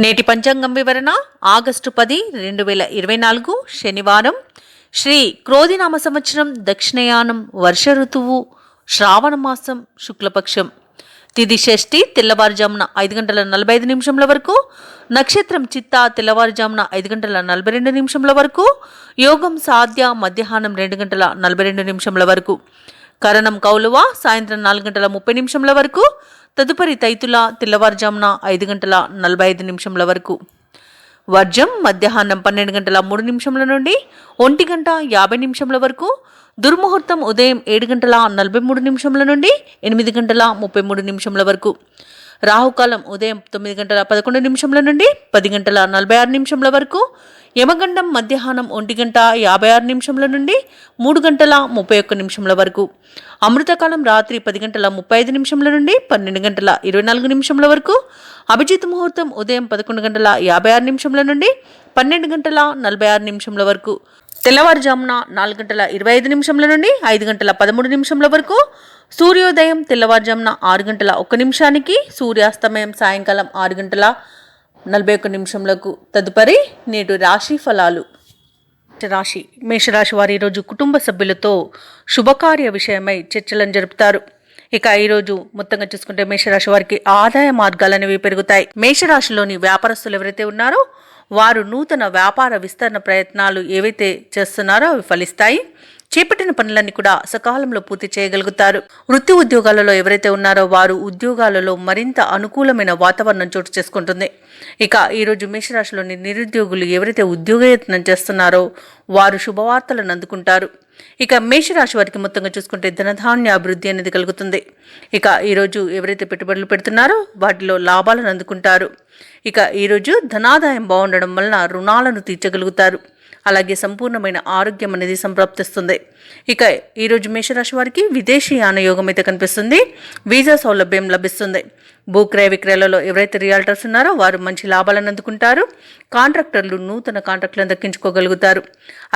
నేటి పంచాంగం వివరణ ఆగస్టు 10, 2024 శనివారం. శ్రీ క్రోధినామ సంవత్సరం, దక్షిణయానం, వర్ష ఋతువు, శ్రావణ మాసం, శుక్లపక్షం. తిథి షష్ఠి తెల్లవారుజామున 5:45 వరకు, నక్షత్రం చిత్త తెల్లవారుజామున 5:42 వరకు, యోగం సాధ్య మధ్యాహ్నం 2:42 వరకు, కరణం కౌలువ సాయంత్రం 4:30 వరకు, తదుపరి తైతుల తెల్లవారుజామున 5:45 వరకు, వర్జం మధ్యాహ్నం 12:03 నుండి 1:50 వరకు, దుర్ముహూర్తం ఉదయం 7:43 నుండి 8:33 వరకు, రాహుకాలం ఉదయం 9:11 నుండి 10:46 వరకు, యమగండం మధ్యాహ్నం 1:56 నుండి 3:31 వరకు, అమృతకాలం రాత్రి 10:35 నుండి 12:24 వరకు, అభిజిత్ ముహూర్తం ఉదయం 11:56 నుండి 12:46 వరకు, తెల్లవారుజామున 4:25 నుండి 5:13 వరకు, సూర్యోదయం తెల్లవారుజామున 6:01, సూర్యాస్తమయం సాయంకాలం 6:41. తదుపరి నేడు రాశి ఫలాలు. రాశి మేషరాశి వారి ఈరోజు కుటుంబ సభ్యులతో శుభకార్య విషయమై చర్చలను జరుపుతారు. ఇక ఈరోజు మొత్తంగా చూసుకుంటే మేషరాశి వారికి ఆదాయ మార్గాలనేవి పెరుగుతాయి. మేషరాశిలోని వ్యాపారస్తులు ఎవరైతే ఉన్నారో వారు నూతన వ్యాపార విస్తరణ ప్రయత్నాలు ఏవైతే చేస్తున్నారో అవి ఫలిస్తాయి. చేపట్టిన పనులన్నీ కూడా సకాలంలో పూర్తి చేయగలుగుతారు. వృత్తి ఉద్యోగాలలో ఎవరైతే ఉన్నారో వారు ఉద్యోగాలలో మరింత అనుకూలమైన వాతావరణం చోటు చేసుకుంటుంది. ఇక ఈరోజు మేషరాశిలోని నిరుద్యోగులు ఎవరైతే ఉద్యోగయత్నం చేస్తున్నారో వారు శుభవార్తలను అందుకుంటారు. ఇక మేషరాశి వారికి మొత్తంగా చూసుకుంటే ధనధాన్య అభివృద్ధి అనేది కలుగుతుంది. ఇక ఈరోజు ఎవరైతే పెట్టుబడులు పెడుతున్నారో వాటిలో లాభాలను అందుకుంటారు. ఇక ఈరోజు ధనాదాయం బాగుండడం వలన రుణాలను తీర్చగలుగుతారు. అలాగే సంపూర్ణమైన ఆరోగ్యం అనేది సంప్రాప్తిస్తుంది. ఇక ఈరోజు మేషరాశి వారికి విదేశీ యానయోగం అయితే కనిపిస్తుంది. వీసా సౌలభ్యం లభిస్తుంది. భూక్రయ విక్రయాలలో ఎవరైతే రియాల్టర్స్ ఉన్నారో వారు మంచి లాభాలను అందుకుంటారు. కాంట్రాక్టర్లు నూతన కాంట్రాక్టులను దక్కించుకోగలుగుతారు.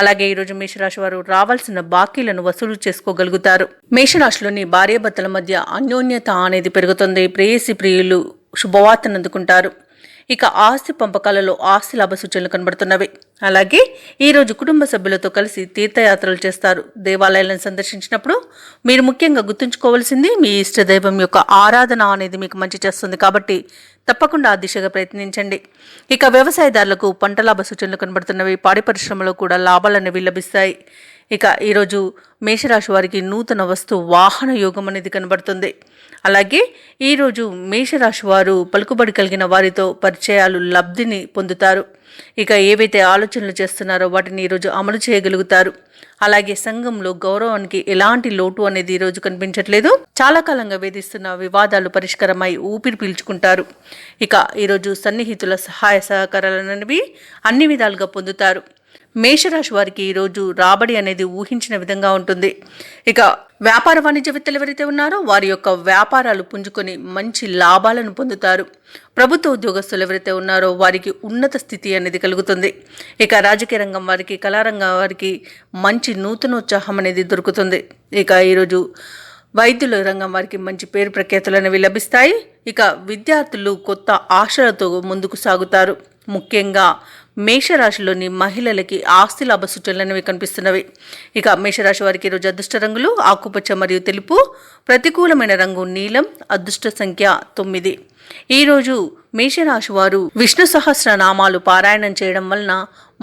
అలాగే ఈరోజు మేషరాశి వారు రావాల్సిన బాకీలను వసూలు చేసుకోగలుగుతారు. మేషరాశిలోని భార్యాభర్తల మధ్య అన్యోన్యత అనేది పెరుగుతుంది. ప్రేయసి ప్రియులు శుభవార్తను అందుకుంటారు. ఇక ఆస్తి పంపకాలలో ఆస్తి లాభ సూచనలు కనబడుతున్నవి. అలాగే ఈరోజు కుటుంబ సభ్యులతో కలిసి తీర్థయాత్రలు చేస్తారు. దేవాలయాలను సందర్శించినప్పుడు మీరు ముఖ్యంగా గుర్తుంచుకోవాల్సింది మీ ఇష్టదైవం యొక్క ఆరాధన అనేది మీకు మంచి చేస్తుంది. కాబట్టి తప్పకుండా ఆ దిశగా ప్రయత్నించండి. ఇక వ్యవసాయదారులకు పంట లాభ సూచనలు కనబడుతున్నవి. పాడి పరిశ్రమలో కూడా లాభాలు అనేవి లభిస్తాయి. ఇక ఈరోజు మేషరాశి వారికి నూతన వస్తు వాహన యోగం అనేది కనబడుతుంది. అలాగే ఈరోజు మేషరాశి వారు పలుకుబడి కలిగిన వారితో పరిచయాలు లబ్ధిని పొందుతారు. ఇక ఏవైతే ఆలోచనలు చేస్తున్నారో వాటిని ఈరోజు అమలు చేయగలుగుతారు. అలాగే సంఘంలో గౌరవానికి ఎలాంటి లోటు అనేది ఈరోజు కనిపించట్లేదు. చాలా కాలంగా వేధిస్తున్న వివాదాలు పరిష్కారమై ఊపిరి పీల్చుకుంటారు. ఇక ఈరోజు సన్నిహితుల సహాయ సహకారాలనేవి అన్ని విధాలుగా పొందుతారు. మేషరాశి వారికి ఈరోజు రాబడి అనేది ఊహించిన విధంగా ఉంటుంది. ఇక వ్యాపార వాణిజ్యవేత్తలు ఎవరైతే ఉన్నారో వారి యొక్క వ్యాపారాలు పుంజుకొని మంచి లాభాలను పొందుతారు. ప్రభుత్వ ఉద్యోగస్తులు ఎవరైతే ఉన్నారో వారికి ఉన్నత స్థితి అనేది కలుగుతుంది. ఇక రాజకీయ రంగం వారికి, కళారంగం వారికి మంచి నూతనోత్సాహం అనేది దొరుకుతుంది. ఇక ఈరోజు వైద్యుల రంగం వారికి మంచి పేరు ప్రఖ్యాతులు అనేవి లభిస్తాయి. ఇక విద్యార్థులు కొత్త ఆశలతో ముందుకు సాగుతారు. ముఖ్యంగా మేషరాశిలోని మహిళలకి ఆస్తి లాభ సూచనలు అనేవి కనిపిస్తున్నవి. ఇక మేషరాశి వారికి ఈరోజు అదృష్ట రంగులు ఆకుపచ్చ మరియు తెలుపు, ప్రతికూలమైన రంగు నీలం, అదృష్ట సంఖ్య 9. ఈరోజు మేషరాశి వారు విష్ణు సహస్రనామాలు పారాయణం చేయడం వలన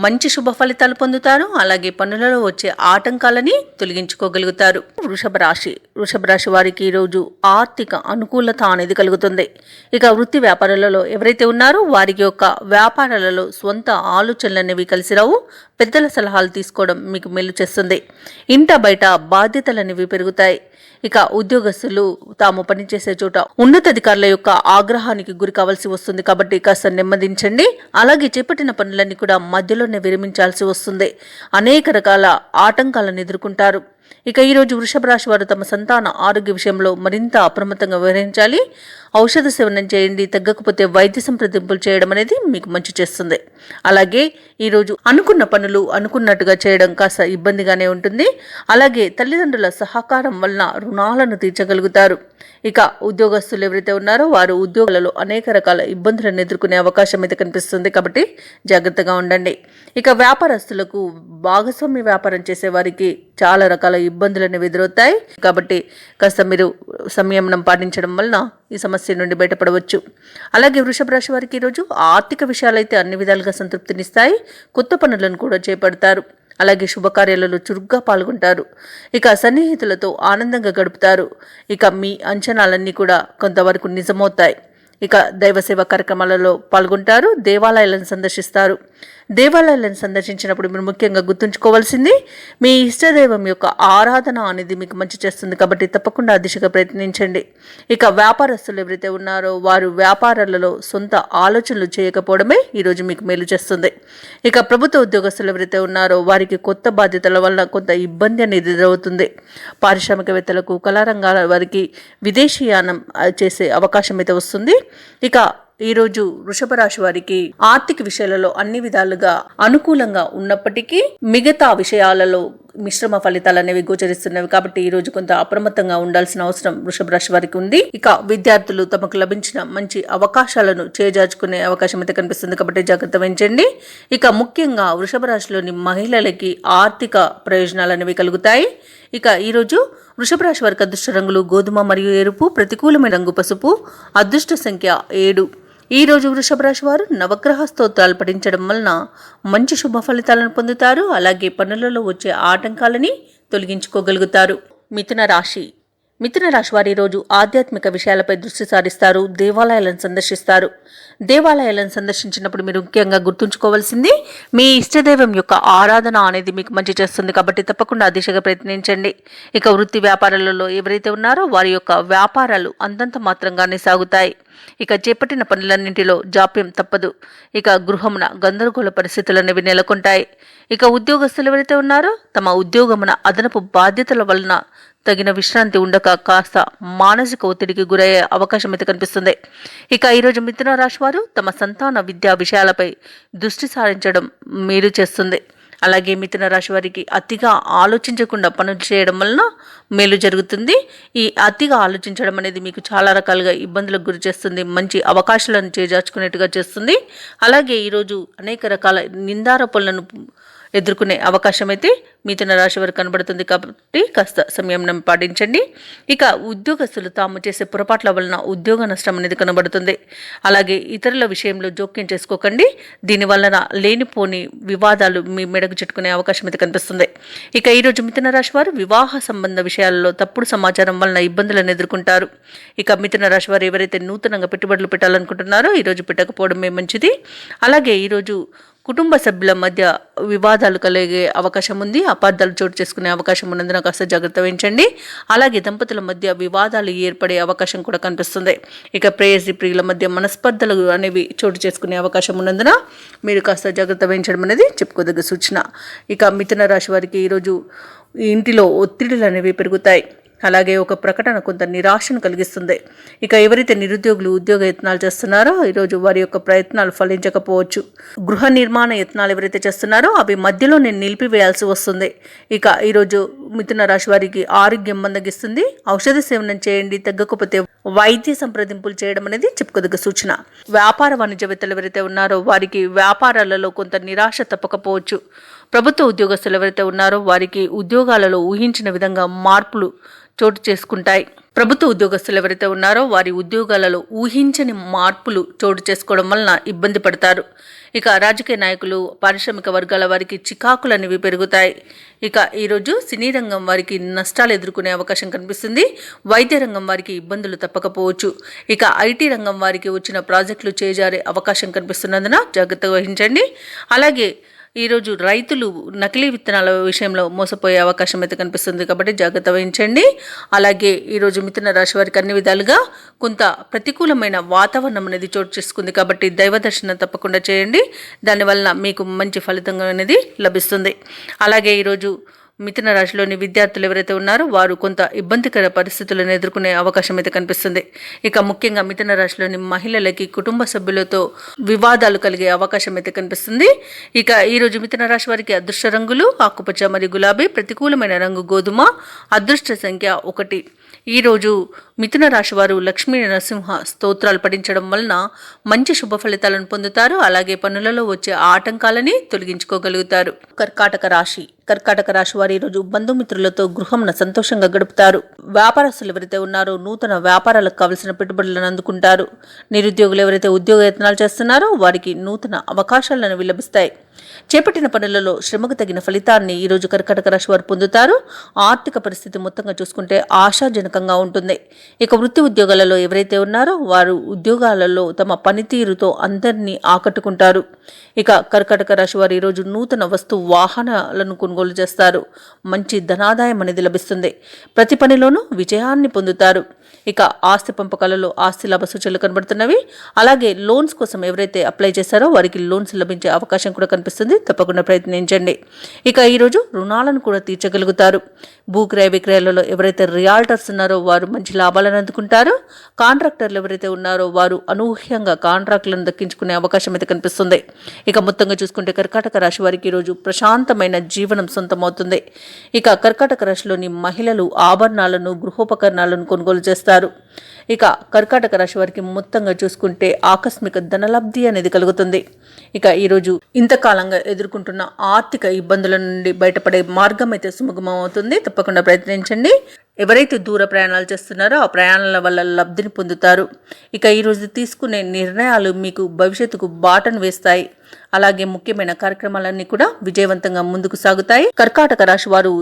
మంచి శుభ ఫలితాలు పొందుతారు. అలాగే పనులలో వచ్చే ఆటంకాలని తొలగించుకోగలుగుతారు. వృషభ రాశి వారికి ఈరోజు ఆర్థిక అనుకూలత అనేది కలుగుతుంది. ఇక వృత్తి వ్యాపారాలలో ఎవరైతే ఉన్నారో వారికి యొక్క వ్యాపారాలలో స్వంత ఆలోచనలు అనేవి కలిసి రావు. పెద్దల సలహాలు తీసుకోవడం మీకు మేలు చేస్తుంది. ఇంట బయట బాధ్యతలు అనేవి పెరుగుతాయి. ఇక ఉద్యోగస్తులు తాము పనిచేసే చోట ఉన్నతాధికారుల యొక్క ఆగ్రహానికి గురి కావాల్సి వస్తుంది. కాబట్టి కాస్త నెమ్మదించండి. అలాగే చేపట్టిన పనులన్నీ కూడా మధ్యలోనే విరమించాల్సి వస్తుంది. అనేక రకాల ఆటంకాలను ఎదుర్కొంటారు. ఇక ఈరోజు వృషభ రాశి వారు తమ సంతాన ఆరోగ్య విషయంలో మరింత అప్రమత్తంగా వ్యవహరించాలి. ఔషధ సేవనం చేయండి, తగ్గకపోతే వైద్య సంప్రదింపులు చేయడం అనేది మీకు మంచి చేస్తుంది. అలాగే ఈరోజు అనుకున్న పనులు అనుకున్నట్టుగా చేయడం కాస్త ఇబ్బందిగానే ఉంటుంది. అలాగే తల్లిదండ్రుల సహకారం వలన రుణాలను తీర్చగలుగుతారు. ఇక ఉద్యోగస్తులు ఎవరైతే ఉన్నారో వారు ఉద్యోగాలలో అనేక రకాల ఇబ్బందులను ఎదుర్కొనే అవకాశం అయితే కనిపిస్తుంది, కాబట్టి జాగ్రత్తగా ఉండండి. ఇక వ్యాపారస్తులకు భాగస్వామ్య వ్యాపారం చేసే వారికి చాలా రకాల ఇబ్బందులు అనేవి ఎదురవుతాయి, కాబట్టి కాస్త మీరు సంయమనం పాటించడం వలన ఈ సమస్య నుండి బయటపడవచ్చు. అలాగే వృషభ రాశి వారికి ఈరోజు ఆర్థిక విషయాలైతే అన్ని విధాలుగా సంతృప్తినిస్తాయి. కొత్త పనులను కూడా చేపడతారు. అలాగే శుభకార్యాలలో చురుగ్గా పాల్గొంటారు. ఇక సన్నిహితులతో ఆనందంగా గడుపుతారు. ఇక మీ అంచనాలన్నీ కూడా కొంతవరకు నిజమవుతాయి. ఇక దైవ సేవా కార్యక్రమాలలో పాల్గొంటారు. దేవాలయాలను సందర్శిస్తారు. దేవాలయాలను సందర్శించినప్పుడు మీరు ముఖ్యంగా గుర్తుంచుకోవాల్సింది మీ ఇష్టదైవం యొక్క ఆరాధన అనేది మీకు మంచి చేస్తుంది, కాబట్టి తప్పకుండా ఆ దిశగా ప్రయత్నించండి. ఇక వ్యాపారస్తులు ఎవరైతే ఉన్నారో వారు వ్యాపారాలలో సొంత ఆలోచనలు చేయకపోవడమే ఈరోజు మీకు మేలు చేస్తుంది. ఇక ప్రభుత్వ ఉద్యోగస్తులు ఎవరైతే ఉన్నారో వారికి కొత్త బాధ్యతల వల్ల కొంత ఇబ్బంది అనేది ఎదురవుతుంది. పారిశ్రామికవేత్తలకు, కళారంగాల వారికి విదేశీయానం చేసే అవకాశం అయితే వస్తుంది. ఇక ఈరోజు వృషభ రాశి వారికి ఆర్థిక విషయాలలో అన్ని విధాలుగా అనుకూలంగా ఉన్నప్పటికీ మిగతా విషయాలలో మిశ్రమ ఫలితాలు అనేవి గోచరిస్తున్నవి, కాబట్టి ఈ రోజు కొంత అప్రమత్తంగా ఉండాల్సిన అవసరం వృషభ రాశి వారికి ఉంది. ఇక విద్యార్థులు తమకు లభించిన మంచి అవకాశాలను చేజార్చుకునే అవకాశం అయితే కనిపిస్తుంది, కాబట్టి జాగ్రత్త వహించండి. ఇక ముఖ్యంగా వృషభ రాశిలోని మహిళలకి ఆర్థిక ప్రయోజనాలు అనేవి కలుగుతాయి. ఇక ఈరోజు వృషభ రాశి వారికి అదృష్ట రంగులు గోధుమ మరియు ఎరుపు, ప్రతికూలమైన రంగు పసుపు, అదృష్ట సంఖ్య 7. ఈ రోజు వృషభ రాశి వారు నవగ్రహ స్తోత్రాలు పఠించడం వలన మంచి శుభ ఫలితాలను పొందుతారు. అలాగే పనులలో వచ్చే ఆటంకాలని తొలగించుకోగలుగుతారు. మిథున రాశి వారి రోజు ఆధ్యాత్మిక విషయాలపై దృష్టి సారిస్తారు. దేవాలయాలను సందర్శిస్తారు. దేవాలయాలను సందర్శించినప్పుడు మీరు ముఖ్యంగా గుర్తుంచుకోవాల్సింది మీ ఇష్టదైవం యొక్క ఆరాధన అనేది మీకు మంచి చేస్తుంది, కాబట్టి తప్పకుండా ఆ దిశగా ప్రయత్నించండి. ఇక వృత్తి వ్యాపారాలలో ఎవరైతే ఉన్నారో వారి యొక్క వ్యాపారాలు అంతంత మాత్రంగానే సాగుతాయి. ఇక చేపట్టిన పనులన్నింటిలో జాప్యం తప్పదు. ఇక గృహమున గందరగోళ పరిస్థితులు అనేవి నెలకొంటాయి. ఇక ఉద్యోగస్తులు ఎవరైతే ఉన్నారో తమ ఉద్యోగమున అదనపు బాధ్యతల వలన తగిన విశ్రాంతి ఉండక కాస్త మానసిక ఒత్తిడికి గురయ్యే అవకాశం అయితే కనిపిస్తుంది. ఇక ఈరోజు మిథున రాశి వారు తమ సంతాన విద్యా విషయాలపై దృష్టి సారించడం మేలు చేస్తుంది. అలాగే మిథున రాశి వారికి అతిగా ఆలోచించకుండా పనులు చేయడం వలన మేలు జరుగుతుంది. ఈ అతిగా ఆలోచించడం అనేది మీకు చాలా రకాలుగా ఇబ్బందులకు గురి చేస్తుంది, మంచి అవకాశాలను చేజార్చుకునేట్టుగా చేస్తుంది. అలాగే ఈరోజు అనేక రకాల నిందారోపణలను ఎదుర్కొనే అవకాశం అయితే మిథున రాశి వారికి కనబడుతుంది, కాబట్టి కాస్త సంయమనం పాటించండి. ఇక ఉద్యోగస్తులు తాము చేసే పొరపాట్ల వలన ఉద్యోగ నష్టం అనేది కనబడుతుంది. అలాగే ఇతరుల విషయంలో జోక్యం చేసుకోకండి. దీని వలన లేనిపోని వివాదాలు మీ మెడకు చుట్టుకునే అవకాశం అయితే కనిపిస్తుంది. ఇక ఈరోజు మిథున రాశి వారు వివాహ సంబంధ విషయాలలో తప్పుడు సమాచారం వలన ఇబ్బందులను ఎదుర్కొంటారు. ఇక మిథున రాశి వారు ఎవరైతే నూతనంగా పెట్టుబడులు పెట్టాలనుకుంటున్నారో ఈరోజు పెట్టకపోవడమే మంచిది. అలాగే ఈరోజు కుటుంబ సభ్యుల మధ్య వివాదాలు కలిగే అవకాశం ఉంది. అపార్థాలు చోటు చేసుకునే అవకాశం ఉన్నందున కాస్త జాగ్రత్త వహించండి. అలాగే దంపతుల మధ్య వివాదాలు ఏర్పడే అవకాశం కూడా కనిపిస్తుంది. ఇక ప్రేయసి ప్రియుల మధ్య మనస్పర్ధలు అనేవి చోటు చేసుకునే అవకాశం ఉన్నందున మీరు కాస్త జాగ్రత్త వహించడం అనేది చెప్పుకోదగ్గ సూచన. ఇక మిథున రాశి వారికి ఈరోజు ఇంటిలో ఒత్తిడులు అనేవి పెరుగుతాయి. అలాగే ఒక ప్రకటన కొంత నిరాశను కలిగిస్తుంది. ఇక ఎవరైతే నిరుద్యోగులు ఉద్యోగ యత్నాలు చేస్తున్నారో ఈరోజు వారి యొక్క ప్రయత్నాలు ఫలించకపోవచ్చు. గృహ నిర్మాణ యత్నాలు ఎవరైతే చేస్తున్నారో అవి మధ్యలోనే నిలిపివేయాల్సి వస్తుంది. ఇక ఈరోజు మిథున రాశి వారికి ఆరోగ్యం మందగిస్తుంది. ఔషధ సేవనం చేయండి, తగ్గకపోతే వైద్య సంప్రదింపులు చేయడం అనేది చెప్పుకోదగ్గ సూచన. వ్యాపార వాణిజ్యవేత్తలు ఎవరైతే ఉన్నారో వారికి వ్యాపారాలలో కొంత నిరాశ తప్పకపోవచ్చు. ప్రభుత్వ ఉద్యోగస్తులు ఎవరైతే ఉన్నారో వారికి ఉద్యోగాలలో ఊహించిన విధంగా మార్పులు చోటు చేసుకుంటాయి. ప్రభుత్వ ఉద్యోగస్తులు ఎవరైతే ఉన్నారో వారి ఉద్యోగాలలో ఊహించని మార్పులు చోటు చేసుకోవడం వలన ఇబ్బంది పడతారు. ఇక రాజకీయ నాయకులు, పారిశ్రామిక వర్గాల వారికి చికాకులు అనేవి పెరుగుతాయి. ఇక ఈరోజు సినీ రంగం వారికి నష్టాలు ఎదుర్కొనే అవకాశం కనిపిస్తుంది. వైద్య రంగం వారికి ఇబ్బందులు తప్పకపోవచ్చు. ఇక ఐటీ రంగం వారికి వచ్చిన ప్రాజెక్టులు చేజారే అవకాశం కనిపిస్తున్నందున జాగ్రత్త వహించండి. అలాగే ఈరోజు రైతులు నకిలీ విత్తనాల విషయంలో మోసపోయే అవకాశం అయితే కనిపిస్తుంది, కాబట్టి జాగ్రత్త వహించండి. అలాగే ఈరోజు మిథున రాశి వారికి అన్ని విధాలుగా కొంత ప్రతికూలమైన వాతావరణం అనేది చోటు చేసుకుంది, కాబట్టి దైవ దర్శనం తప్పకుండా చేయండి. దానివల్ల మీకు మంచి ఫలితం అనేది లభిస్తుంది. అలాగే ఈరోజు మిథున రాశిలోని విద్యార్థులు ఎవరైతే ఉన్నారో వారు కొంత ఇబ్బందికర పరిస్థితులను ఎదుర్కొనే అవకాశం అయితే కనిపిస్తుంది. ఇక ముఖ్యంగా మిథున రాశిలోని మహిళలకి కుటుంబ సభ్యులతో వివాదాలు కలిగే అవకాశం అయితే కనిపిస్తుంది. ఇక ఈరోజు మిథున రాశి వారికి అదృష్ట రంగులు ఆకుపచ్చ మరియు గులాబీ, ప్రతికూలమైన రంగు గోధుమ, అదృష్ట సంఖ్య 1. ఈరోజు మిథున రాశి వారు లక్ష్మీ నరసింహ స్తోత్రాలు పఠించడం వలన మంచి శుభ ఫలితాలను పొందుతారు. అలాగే పనులలో వచ్చే ఆటంకాలని తొలగించుకోగలుగుతారు. కర్కాటక రాశి వారు ఈరోజు బంధుమిత్రులతో గృహంను సంతోషంగా గడుపుతారు. వ్యాపారస్తులు ఎవరైతే ఉన్నారో నూతన వ్యాపారాలకు కావలసిన పెట్టుబడులను అందుకుంటారు. నిరుద్యోగులు ఎవరైతే ఉద్యోగ యత్నాలు చేస్తున్నారో వారికి నూతన అవకాశాలను లభిస్తాయి. చేపట్టిన పనులలో శ్రమకు తగిన ఫలితాన్ని ఈరోజు కర్కాటక రాశి వారు పొందుతారు. ఆర్థిక పరిస్థితి మొత్తంగా చూసుకుంటే ఆశాజనకంగా ఉంటుంది. ఇక వృత్తి ఉద్యోగాలలో ఎవరైతే ఉన్నారో వారు ఉద్యోగాలలో తమ పనితీరుతో అందరినీ ఆకట్టుకుంటారు. ఇక కర్కాటక రాశి వారు ఈరోజు నూతన వస్తు వాహనాలను కొనుగోలు చేస్తారు. మంచి ధనాదాయం అనేది లభిస్తుంది. ప్రతి పనిలోనూ విజయాన్ని పొందుతారు. ఇక ఆస్తి పంపకాలలో ఆస్తి లాభ సూచనలు కనబడుతున్నవి. అలాగే లోన్స్ కోసం ఎవరైతే అప్లై చేశారో వారికి లోన్స్ లభించే అవకాశం కూడా కనిపిస్తుంది. తప్పకుండా ప్రయత్నించండి. ఇక ఈరోజు రుణాలను కూడా తీర్చగలుగుతారు. భూక్రయ విక్రయాలలో ఎవరైతే రియాల్టర్స్ ఉన్నారో వారు మంచి లాభాలను అందుకుంటారు. కాంట్రాక్టర్లు ఎవరైతే ఉన్నారో వారు అనూహ్యంగా కాంట్రాక్టులను దక్కించుకునే అవకాశం అయితే కనిపిస్తుంది. ఇక మొత్తంగా చూసుకుంటే కర్కాటక రాశి వారికి ఈరోజు ప్రశాంతమైన జీవనం సొంతమవుతుంది. ఇక కర్కాటక రాశిలోని మహిళలు ఆభరణాలను గృహోపకరణాలను కొనుగోలు చేస్తారు. ఇక కర్కాటక రాశి వారికి మొత్తంగా చూసుకుంటే ఆకస్మిక ధనలబ్ధి అనేది కలుగుతుంది. ఇక ఈరోజు ఇంతకాలంగా ఎదుర్కొంటున్న ఆర్థిక ఇబ్బందుల నుండి బయటపడే మార్గం అయితే సుముఖమం అవుతుంది. తప్పకుండా ప్రయత్నించండి. ఎవరైతే దూర ప్రయాణాలు చేస్తున్నారో ఆ ప్రయాణాల వల్ల లబ్ధిని పొందుతారు. ఇక ఈరోజు తీసుకునే నిర్ణయాలు మీకు భవిష్యత్తుకు బాటను వేస్తాయి. అలాగే ముఖ్యమైన కార్యక్రమాలన్నీ కూడా విజయవంతంగా ముందుకు సాగుతాయి. కర్కాటక రాశి వారు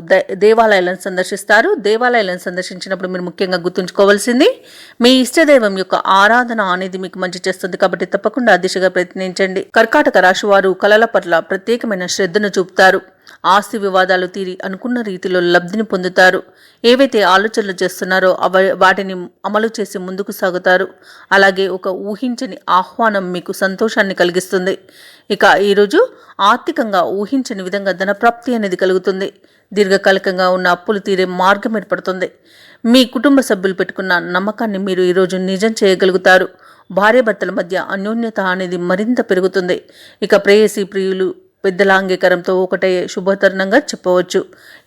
దేవాలయాలను సందర్శిస్తారు. దేవాలయాలను సందర్శించినప్పుడు మీరు ముఖ్యంగా గుర్తుంచుకోవాల్సింది మీ ఇష్టదైవం యొక్క ఆరాధన అనేది మీకు మంచి చేస్తుంది. కాబట్టి తప్పకుండా ఆ దిశగా ప్రయత్నించండి. కర్కాటక రాశి వారు కళల పట్ల ప్రత్యేకమైన శ్రద్ధను చూపుతారు. ఆస్తి వివాదాలు తీరి అనుకున్న రీతిలో లబ్ధిని పొందుతారు. ఏవైతే ఆలోచనలు చేస్తున్నారో వాటిని అమలు చేసి ముందుకు సాగుతారు. అలాగే ఒక ఊహించని ఆహ్వానం మీకు సంతోషాన్ని కలిగిస్తుంది. ఇక ఈరోజు ఆర్థికంగా ఊహించని విధంగా ధనప్రాప్తి అనేది కలుగుతుంది. దీర్ఘకాలికంగా ఉన్న అప్పులు తీరే మార్గం ఏర్పడుతుంది. మీ కుటుంబ సభ్యులు పెట్టుకున్న నమ్మకాన్ని మీరు ఈరోజు నిజం చేయగలుగుతారు. భార్యాభర్తల మధ్య అన్యోన్యత అనేది మరింత పెరుగుతుంది. ఇక ప్రేయసి ప్రియులు పెద్దల అంగీకారంతో ఒకటయ్యే శుభతరుణంగా చెప్పవచ్చు.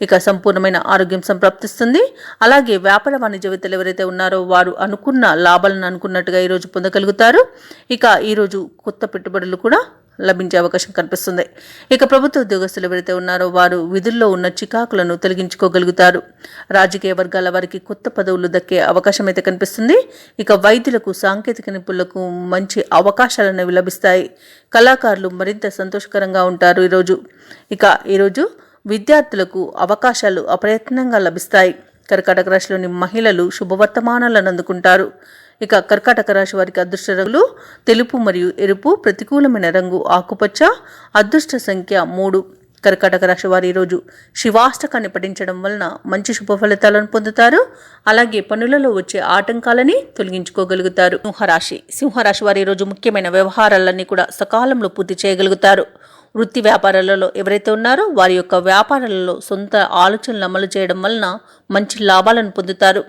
ఇక సంపూర్ణమైన ఆరోగ్యం సంప్రాప్తిస్తుంది. అలాగే వ్యాపార వాణిజ్యవేత్తలు ఎవరైతే ఉన్నారో వారు అనుకున్న లాభాలను అనుకున్నట్టుగా ఈరోజు పొందగలుగుతారు. ఇక ఈరోజు కొత్త పెట్టుబడులు కూడా లభించే అవకాశం కనిపిస్తుంది. ఇక ప్రభుత్వ ఉద్యోగస్తులు ఎవరైతే ఉన్నారో వారు విధుల్లో ఉన్న చికాకులను తొలగించుకోగలుగుతారు. రాజకీయ వర్గాల వారికి కొత్త పదవులు దక్కే అవకాశం అయితే కనిపిస్తుంది. ఇక వైద్యులకు సాంకేతిక నిపుణులకు మంచి అవకాశాలను లభిస్తాయి. కళాకారులు మరింత సంతోషకరంగా ఉంటారు ఈరోజు. ఇక ఈరోజు విద్యార్థులకు అవకాశాలు అప్రయత్నంగా లభిస్తాయి. కర్కాటక రాశిలోని మహిళలు శుభవర్తమానాలను అందుకుంటారు. ఇక కర్కాటక రాశి వారికి అదృష్ట రంగులు తెలుపు మరియు ఎరుపు, ప్రతికూలమైన రంగు ఆకుపచ్చ, అదృష్ట సంఖ్య 3. కర్కాటక రాశి వారు ఈరోజు శివాష్టకాన్ని పఠించడం వలన మంచి శుభ ఫలితాలను పొందుతారు. అలాగే పనులలో వచ్చే ఆటంకాలని తొలగించుకోగలుగుతారు. సింహరాశి వారు ఈరోజు ముఖ్యమైన వ్యవహారాలన్నీ కూడా సకాలంలో పూర్తి చేయగలుగుతారు. వృత్తి వ్యాపారాలలో ఎవరైతే ఉన్నారో వారి యొక్క వ్యాపారాలలో సొంత ఆలోచనలు అమలు చేయడం వలన మంచి లాభాలను పొందుతారు.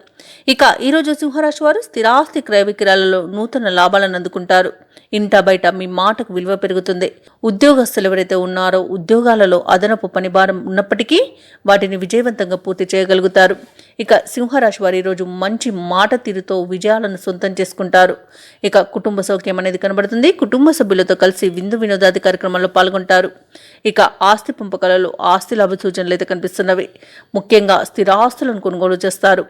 ఇక ఈరోజు సింహరాశి వారు స్థిరాస్తి క్రయ విక్రయాలలో నూతన లాభాలను అందుకుంటారు. ఇంట బయట మీ మాటకు విలువ పెరుగుతుంది. ఉద్యోగస్తులు ఎవరైతే ఉన్నారో ఉద్యోగాలలో అదనపు పనిభారం ఉన్నప్పటికీ వాటిని విజయవంతంగా పూర్తి చేయగలుగుతారు. ఇక సింహరాశి వారు ఈరోజు మంచి మాట తీరుతో విజయాలను సొంతం చేసుకుంటారు. ఇక కుటుంబ సౌఖ్యం అనేది కనబడుతుంది. కుటుంబ సభ్యులతో కలిసి విందు వినోదాది కార్యక్రమాల్లో పాల్గొంటారు. ఇక ఆస్తి పంపకాలలో ఆస్తి లాభ సూచనలు అయితే కనిపిస్తున్నవి. ముఖ్యంగా స్థిరాస్తులను కొనుగోలు చేస్తారు.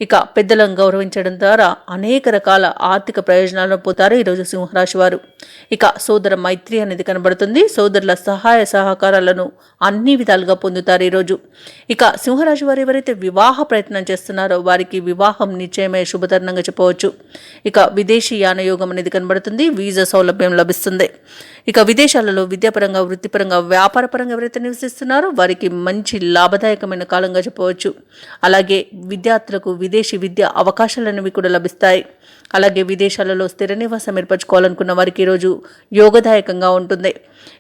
ఇక పెద్దలను గౌరవించడం ద్వారా అనేక రకాల ఆర్థిక ప్రయోజనాలను పొందుతారు ఈరోజు సింహరాశి వారు. ఇక సోదర మైత్రి అనేది కనబడుతుంది. సోదరుల సహాయ సహకారాలను అన్ని విధాలుగా పొందుతారు ఈరోజు. ఇక సింహరాశి వారు ఎవరైతే వివాహ ప్రయత్నం చేస్తున్నారో వారికి వివాహం నిశ్చయమయ్యే శుభతరుణంగా చెప్పవచ్చు. ఇక విదేశీ యానయోగం అనేది కనబడుతుంది. వీసా సౌలభ్యం లభిస్తుంది. ఇక విదేశాలలో విద్యాపరంగా వృత్తిపరంగా వ్యాపారపరంగా ఎవరైతే నివసిస్తున్నారో వారికి మంచి లాభదాయకమైన కాలంగా చెప్పవచ్చు. అలాగే విద్యార్థులకు విదేశీ విద్య అవకాశాలనేవి కూడా లభిస్తాయి. అలాగే విదేశాలలో స్థిర నివాసం ఏర్పరచుకోవాలనుకున్న వారికి ఈరోజు యోగదాయకంగా ఉంటుంది.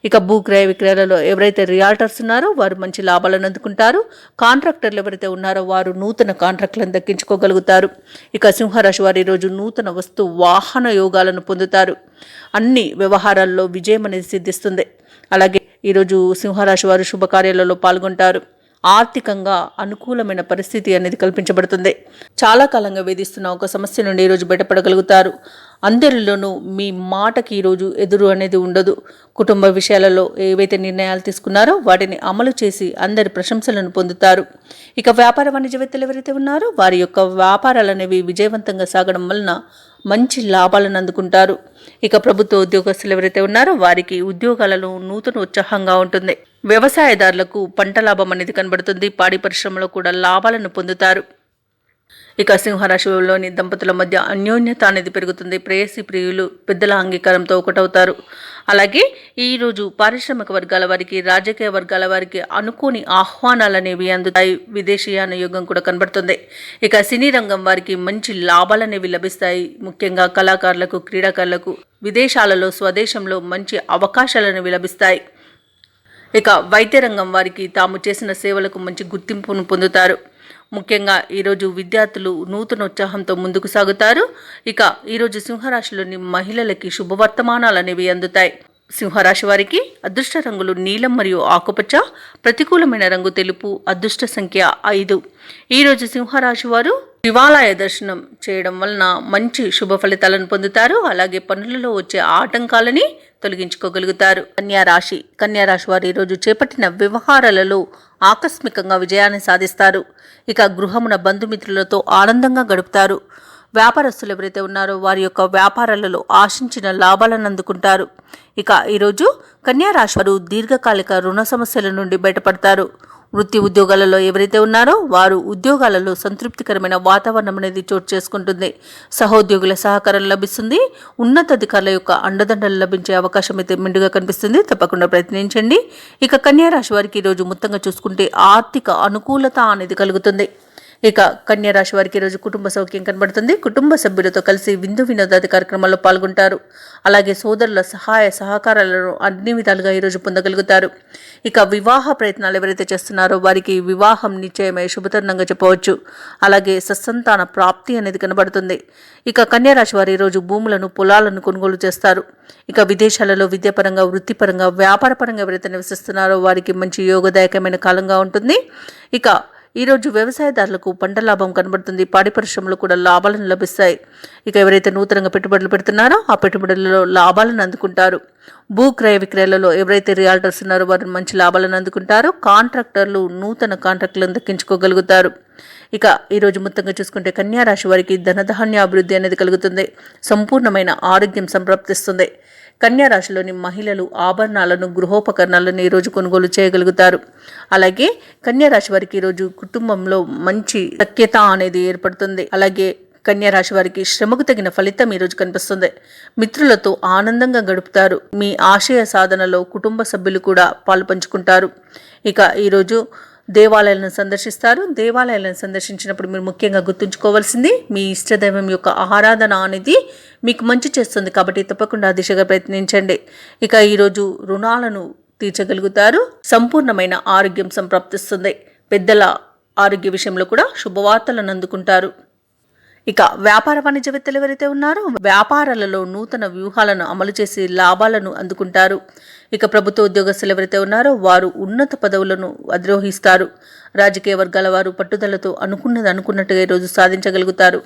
ఇక భూక్రయ విక్రయాలలో ఎవరైతే రియాల్టర్స్ ఉన్నారో వారు మంచి లాభాలను అందుకుంటారు. కాంట్రాక్టర్లు ఎవరైతే ఉన్నారో వారు నూతన కాంట్రాక్టులను దక్కించుకోగలుగుతారు. ఇక సింహరాశి వారు ఈరోజు నూతన వస్తు వాహన యోగాలను పొందుతారు. అన్ని వ్యవహారాల్లో విజయం అనేది సిద్ధిస్తుంది. అలాగే ఈరోజు సింహరాశి వారు శుభకార్యాలలో పాల్గొంటారు. ఆర్థికంగా అనుకూలమైన పరిస్థితి అనేది కల్పించబడుతుంది. చాలా కాలంగా వేధిస్తున్న ఒక సమస్య నుండి ఈరోజు బయటపడగలుగుతారు. అందరిలోనూ మీ మాటకి ఈరోజు ఎదురు అనేది ఉండదు. కుటుంబ విషయాలలో ఏవైతే నిర్ణయాలు తీసుకున్నారో వాటిని అమలు చేసి అందరి ప్రశంసలను పొందుతారు. ఇక వ్యాపార వాణిజ్యవేత్తలు ఎవరైతే ఉన్నారో వారి యొక్క వ్యాపారాలు అనేవి విజయవంతంగా సాగడం వలన మంచి లాభాలను అందుకుంటారు. ఇక ప్రభుత్వ ఉద్యోగస్తులు ఎవరైతే ఉన్నారో వారికి ఉద్యోగాలలో నూతన ఉత్సాహంగా ఉంటుంది. వ్యవసాయదారులకు పంట లాభం అనేది కనబడుతుంది. పాడి పరిశ్రమలో కూడా లాభాలను పొందుతారు. ఇక సింహరాశిలోని దంపతుల మధ్య అన్యోన్యత అనేది పెరుగుతుంది. ప్రేయసి ప్రియులు పెద్దల అంగీకారంతో ఒకటవుతారు. అలాగే ఈరోజు పారిశ్రామిక వర్గాల వారికి, రాజకీయ వర్గాల వారికి అనుకోని ఆహ్వానాలు అనేవి అందుతాయి. విదేశీయాన యోగం కూడా కనబడుతుంది. ఇక సినీ రంగం వారికి మంచి లాభాలు అనేవి లభిస్తాయి. ముఖ్యంగా కళాకారులకు, క్రీడాకారులకు విదేశాలలో, స్వదేశంలో మంచి అవకాశాలు అనేవి లభిస్తాయి. ఇక వైద్య రంగం వారికి తాము చేసిన సేవలకు మంచి గుర్తింపును పొందుతారు. ముఖ్యంగా ఈరోజు విద్యార్థులు నూతన ఉత్సాహంతో ముందుకు సాగుతారు. ఇక ఈరోజు సింహరాశిలోని మహిళలకి శుభవర్తమానాలు అనేవి అందుతాయి. సింహరాశి వారికి అదృష్ట రంగులు నీలం మరియు ఆకుపచ్చ, ప్రతికూలమైన రంగు తెలుపు, అదృష్ట సంఖ్య 5. ఈరోజు సింహరాశి వారు శివాలయ దర్శనం చేయడం వలన మంచి శుభ ఫలితాలను పొందుతారు. అలాగే పనులలో వచ్చే ఆటంకాలని తొలగించుకోగలుగుతారు. కన్యారాశి వారు ఈరోజు చేపట్టిన వ్యవహారాలలో ఆకస్మికంగా విజయాన్ని సాధిస్తారు. ఇక గృహమున బంధుమిత్రులతో ఆనందంగా గడుపుతారు. వ్యాపారస్తులు ఎవరైతే ఉన్నారో వారి యొక్క వ్యాపారాలలో ఆశించిన లాభాలను అందుకుంటారు. ఇక ఈరోజు కన్యారాశి వారు దీర్ఘకాలిక రుణ సమస్యల నుండి బయటపడతారు. వృత్తి ఉద్యోగాలలో ఎవరైతే ఉన్నారో వారు ఉద్యోగాలలో సంతృప్తికరమైన వాతావరణం అనేది చోటు చేసుకుంటుంది. సహోద్యోగుల సహకారం లభిస్తుంది. ఉన్నతాధికారుల యొక్క అండదండలు లభించే అవకాశం అయితే మెండుగా కనిపిస్తుంది. తప్పకుండా ప్రయత్నించండి. ఇక కన్యారాశి వారికి ఈరోజు మొత్తంగా చూసుకుంటే ఆర్థిక అనుకూలత అనేది కలుగుతుంది. ఇక కన్యారాశి వారికి ఈరోజు కుటుంబ సౌఖ్యం కనబడుతుంది. కుటుంబ సభ్యులతో కలిసి విందు వినోదాది కార్యక్రమాల్లో పాల్గొంటారు. అలాగే సోదరుల సహాయ సహకారాలను అన్ని విధాలుగా ఈరోజు పొందగలుగుతారు. ఇక వివాహ ప్రయత్నాలు ఎవరైతే చేస్తున్నారో వారికి వివాహం నిశ్చయమై శుభతరుణంగా చెప్పవచ్చు. అలాగే సత్సంతాన ప్రాప్తి అనేది కనబడుతుంది. ఇక కన్యారాశి వారు ఈరోజు భూములను, పొలాలను కొనుగోలు చేస్తారు. ఇక విదేశాలలో విద్యాపరంగా, వృత్తిపరంగా, వ్యాపారపరంగా ఎవరైతే నివసిస్తున్నారో వారికి మంచి యోగదాయకమైన కాలంగా ఉంటుంది. ఇక ఈరోజు వ్యవసాయదారులకు పంట లాభం కనబడుతుంది. పాడి పరిశ్రమలు కూడా లాభాలను లభిస్తాయి. ఇక ఎవరైతే నూతనంగా పెట్టుబడులు పెడుతున్నారో ఆ పెట్టుబడులలో లాభాలను అందుకుంటారు. భూక్రయ విక్రయాలలో ఎవరైతే రియాల్టర్స్ ఉన్నారో వారు మంచి లాభాలను అందుకుంటారు. కాంట్రాక్టర్లు నూతన కాంట్రాక్టులను దక్కించుకోగలుగుతారు. ఇక ఈరోజు మొత్తంగా చూసుకుంటే కన్యారాశి వారికి ధనధాన్య అభివృద్ధి అనేది కలుగుతుంది. సంపూర్ణమైన ఆరోగ్యం సంప్రాప్తిస్తుంది. కన్యారాశిలోని మహిళలు ఆభరణాలను, గృహోపకరణాలను ఈరోజు కొనుగోలు చేయగలుగుతారు. అలాగే కన్యారాశి వారికి ఈరోజు కుటుంబంలో మంచి సఖ్యత అనేది ఏర్పడుతుంది. అలాగే కన్యారాశి వారికి శ్రమకు తగిన ఫలితం ఈరోజు కనిపిస్తుంది. మిత్రులతో ఆనందంగా గడుపుతారు. మీ ఆశయ సాధనలో కుటుంబ సభ్యులు కూడా పాలు పంచుకుంటారు. ఇక ఈరోజు దేవాలయాలను సందర్శిస్తారు. దేవాలయాలను సందర్శించినప్పుడు మీరు ముఖ్యంగా గుర్తుంచుకోవాల్సింది మీ ఇష్టదైవం యొక్క ఆరాధన అనేది మీకు మంచి చేస్తుంది. కాబట్టి తప్పకుండా ఆ దిశగా ప్రయత్నించండి. ఇక ఈరోజు రుణాలను తీర్చగలుగుతారు. సంపూర్ణమైన ఆరోగ్యం సంప్రాప్తిస్తుంది. పెద్దల ఆరోగ్య విషయంలో కూడా శుభవార్తలను అందుకుంటారు. ఇక వ్యాపార వాణిజ్యవేత్తలు ఎవరైతే ఉన్నారో వ్యాపారాలలో నూతన వ్యూహాలను అమలు చేసి లాభాలను అందుకుంటారు. ఇక ప్రభుత్వ ఉద్యోగస్తులు ఎవరైతే ఉన్నారో వారు ఉన్నత పదవులను అధిరోహిస్తారు. రాజకీయ వర్గాల వారు పట్టుదలతో అనుకున్నది అనుకున్నట్టుగా ఈరోజు సాధించగలుగుతారు.